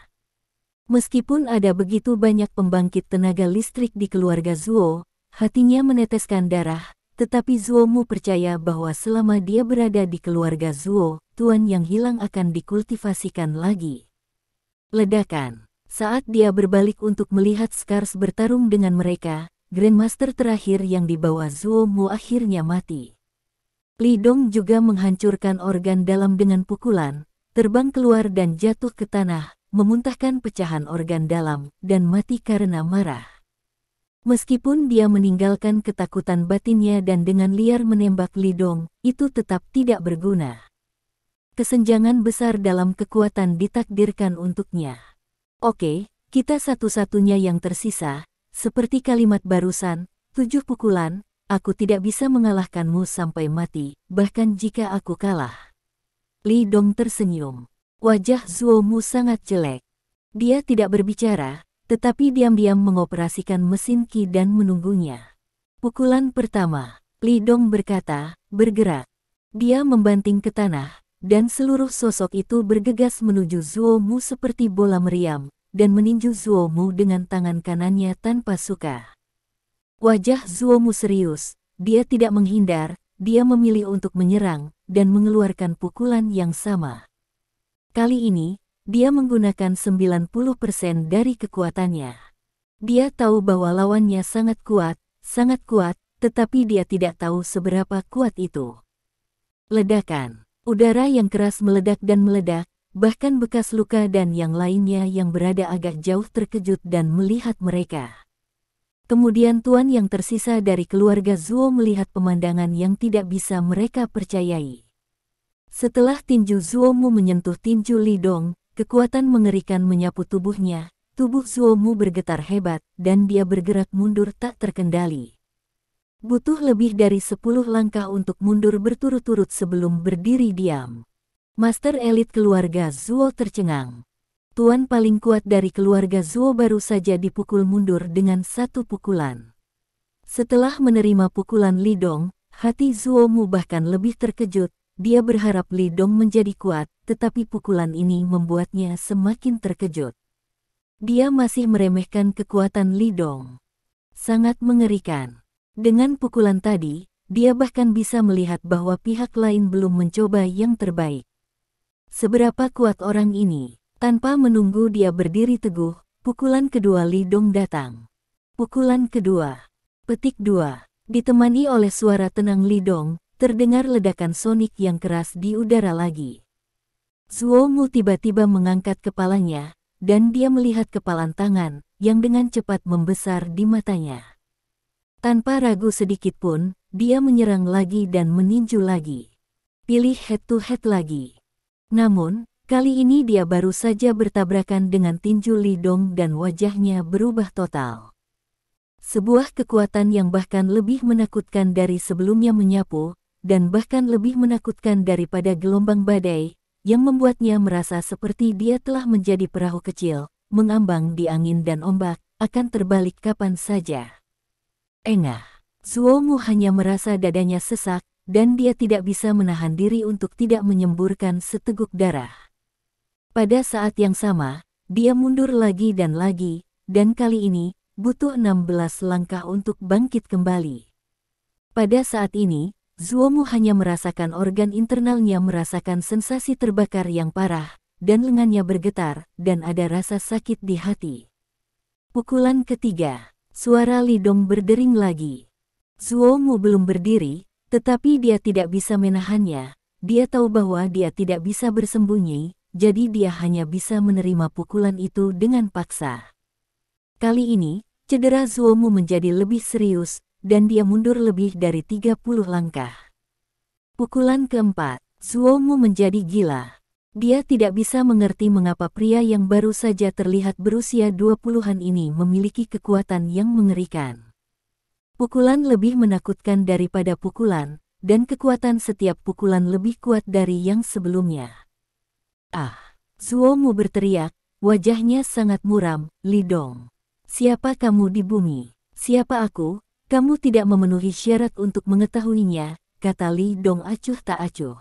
Meskipun ada begitu banyak pembangkit tenaga listrik di keluarga Zuo, hatinya meneteskan darah, tetapi Zuo Mu percaya bahwa selama dia berada di keluarga Zuo, tuan yang hilang akan dikultivasikan lagi. Ledakan. Saat dia berbalik untuk melihat Scars bertarung dengan mereka, Grandmaster terakhir yang dibawa Zuo Mu akhirnya mati. Li Dong juga menghancurkan organ dalam dengan pukulan, terbang keluar dan jatuh ke tanah, memuntahkan pecahan organ dalam, dan mati karena marah. Meskipun dia meninggalkan ketakutan batinnya dan dengan liar menembak Li Dong, itu tetap tidak berguna. Kesenjangan besar dalam kekuatan ditakdirkan untuknya. Oke, kita satu-satunya yang tersisa, seperti kalimat barusan, 7 pukulan, aku tidak bisa mengalahkanmu sampai mati, bahkan jika aku kalah. Li Dong tersenyum. Wajah Zuo Mu sangat jelek. Dia tidak berbicara, tetapi diam-diam mengoperasikan mesin Qi dan menunggunya. Pukulan pertama, Li Dong berkata, bergerak. Dia membanting ke tanah, dan seluruh sosok itu bergegas menuju Zuo Mu seperti bola meriam, dan meninju Zuo Mu dengan tangan kanannya tanpa suka. Wajah Zuo Mu serius, dia tidak menghindar, dia memilih untuk menyerang, dan mengeluarkan pukulan yang sama. Kali ini, dia menggunakan 90% dari kekuatannya. Dia tahu bahwa lawannya sangat kuat, tetapi dia tidak tahu seberapa kuat itu. Ledakan. Udara yang keras meledak dan meledak, bahkan bekas luka dan yang lainnya yang berada agak jauh terkejut dan melihat mereka. Kemudian tuan yang tersisa dari keluarga Zuo melihat pemandangan yang tidak bisa mereka percayai. Setelah tinju Zuo Mu menyentuh tinju Li Dong, kekuatan mengerikan menyapu tubuhnya, tubuh Zuo Mu bergetar hebat, dan dia bergerak mundur tak terkendali. Butuh lebih dari 10 langkah untuk mundur berturut-turut sebelum berdiri diam. Master elit keluarga Zuo tercengang. Tuan paling kuat dari keluarga Zuo baru saja dipukul mundur dengan 1 pukulan. Setelah menerima pukulan Li Dong, hati Zuo Mu bahkan lebih terkejut. Dia berharap Li Dong menjadi kuat, tetapi pukulan ini membuatnya semakin terkejut. Dia masih meremehkan kekuatan Li Dong. Sangat mengerikan. Dengan pukulan tadi, dia bahkan bisa melihat bahwa pihak lain belum mencoba yang terbaik. Seberapa kuat orang ini? Tanpa menunggu dia berdiri teguh, pukulan kedua Li Dong datang. Pukulan kedua. Petik 2. Ditemani oleh suara tenang Li Dong, terdengar ledakan sonik yang keras di udara lagi. Zuo Mu tiba-tiba mengangkat kepalanya, dan dia melihat kepalan tangan, yang dengan cepat membesar di matanya. Tanpa ragu sedikit pun, dia menyerang lagi dan meninju lagi. Pilih head-to-head lagi. Namun, kali ini dia baru saja bertabrakan dengan tinju Li Dong dan wajahnya berubah total. Sebuah kekuatan yang bahkan lebih menakutkan dari sebelumnya menyapu, dan bahkan lebih menakutkan daripada gelombang badai, yang membuatnya merasa seperti dia telah menjadi perahu kecil, mengambang di angin dan ombak, akan terbalik kapan saja. Engah. Zuo Mu hanya merasa dadanya sesak, dan dia tidak bisa menahan diri untuk tidak menyemburkan seteguk darah. Pada saat yang sama, dia mundur lagi, dan kali ini, butuh 16 langkah untuk bangkit kembali. Pada saat ini, Zuo Mu hanya merasakan organ internalnya merasakan sensasi terbakar yang parah, dan lengannya bergetar, dan ada rasa sakit di hati. Pukulan ketiga. Suara Li Dong berdering lagi. Zuo Mu belum berdiri, tetapi dia tidak bisa menahannya. Dia tahu bahwa dia tidak bisa bersembunyi, jadi dia hanya bisa menerima pukulan itu dengan paksa. Kali ini, cedera Zuo Mu menjadi lebih serius, dan dia mundur lebih dari 30 langkah. Pukulan keempat, Zuo Mu menjadi gila. Dia tidak bisa mengerti mengapa pria yang baru saja terlihat berusia 20-an ini memiliki kekuatan yang mengerikan. Pukulan lebih menakutkan daripada pukulan, dan kekuatan setiap pukulan lebih kuat dari yang sebelumnya. Ah! Zuo Mu berteriak, wajahnya sangat muram. Li Dong. Siapa kamu di bumi? Siapa aku? Kamu tidak memenuhi syarat untuk mengetahuinya, kata Li Dong acuh tak acuh.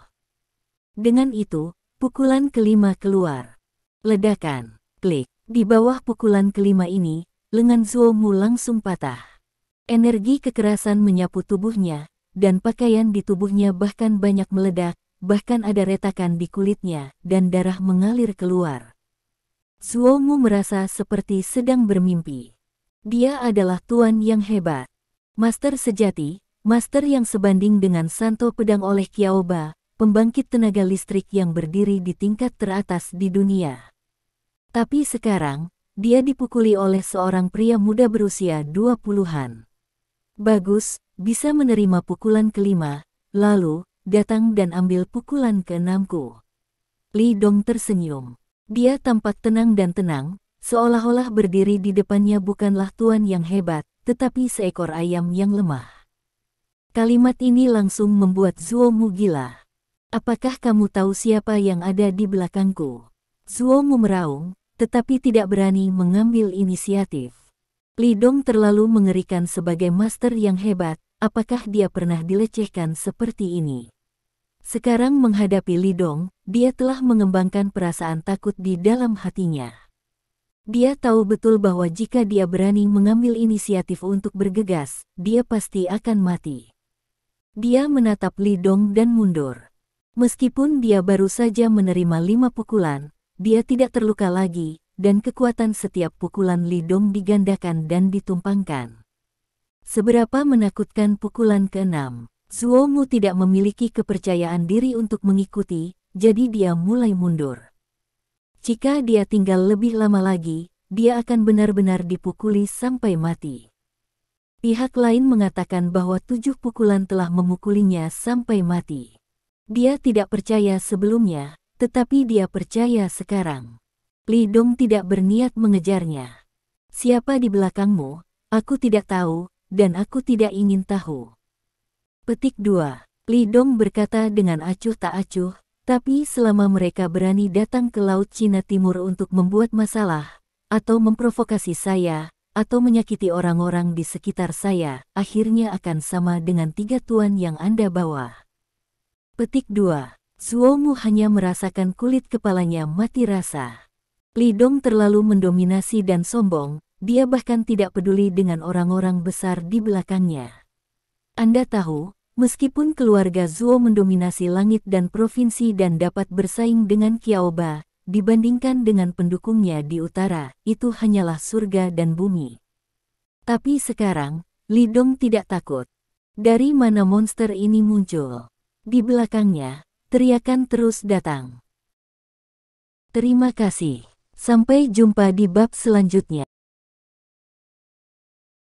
Dengan itu, pukulan kelima keluar. Ledakan. Klik. Di bawah pukulan kelima ini, lengan Zuo Mu langsung patah. Energi kekerasan menyapu tubuhnya, dan pakaian di tubuhnya bahkan banyak meledak, bahkan ada retakan di kulitnya, dan darah mengalir keluar. Zuo Mu merasa seperti sedang bermimpi. Dia adalah tuan yang hebat. Master sejati, master yang sebanding dengan Santo Pedang oleh Qiaoba, pembangkit tenaga listrik yang berdiri di tingkat teratas di dunia. Tapi sekarang, dia dipukuli oleh seorang pria muda berusia 20-an. Bagus, bisa menerima pukulan kelima, lalu, datang dan ambil pukulan keenamku. Li Dong tersenyum. Dia tampak tenang dan tenang, seolah-olah berdiri di depannya bukanlah tuan yang hebat, tetapi seekor ayam yang lemah. Kalimat ini langsung membuat Zuomu gila. Apakah kamu tahu siapa yang ada di belakangku? Zuomu meraung, tetapi tidak berani mengambil inisiatif. Li Dong terlalu mengerikan sebagai master yang hebat, apakah dia pernah dilecehkan seperti ini? Sekarang menghadapi Li Dong, dia telah mengembangkan perasaan takut di dalam hatinya. Dia tahu betul bahwa jika dia berani mengambil inisiatif untuk bergegas, dia pasti akan mati. Dia menatap Li Dong dan mundur. Meskipun dia baru saja menerima 5 pukulan, dia tidak terluka lagi, dan kekuatan setiap pukulan Li Dong digandakan dan ditumpangkan. Seberapa menakutkan pukulan ke-6, Zuomu tidak memiliki kepercayaan diri untuk mengikuti, jadi dia mulai mundur. Jika dia tinggal lebih lama lagi, dia akan benar-benar dipukuli sampai mati. Pihak lain mengatakan bahwa 7 pukulan telah memukulinya sampai mati. Dia tidak percaya sebelumnya, tetapi dia percaya sekarang. Li Dong tidak berniat mengejarnya. Siapa di belakangmu? Aku tidak tahu, dan aku tidak ingin tahu. Petik 2. Li Dong berkata dengan acuh tak acuh, tapi selama mereka berani datang ke Laut Cina Timur untuk membuat masalah, atau memprovokasi saya, atau menyakiti orang-orang di sekitar saya, akhirnya akan sama dengan 3 tuan yang Anda bawa. Petik 2. Zuomu hanya merasakan kulit kepalanya mati rasa. Li Dong terlalu mendominasi dan sombong, dia bahkan tidak peduli dengan orang-orang besar di belakangnya. Anda tahu, meskipun keluarga Zuo mendominasi langit dan provinsi dan dapat bersaing dengan Qiaoba, dibandingkan dengan pendukungnya di utara, itu hanyalah surga dan bumi. Tapi sekarang, Li Dong tidak takut. Dari mana monster ini muncul? Di belakangnya, teriakan terus datang. Terima kasih. Sampai jumpa di bab selanjutnya.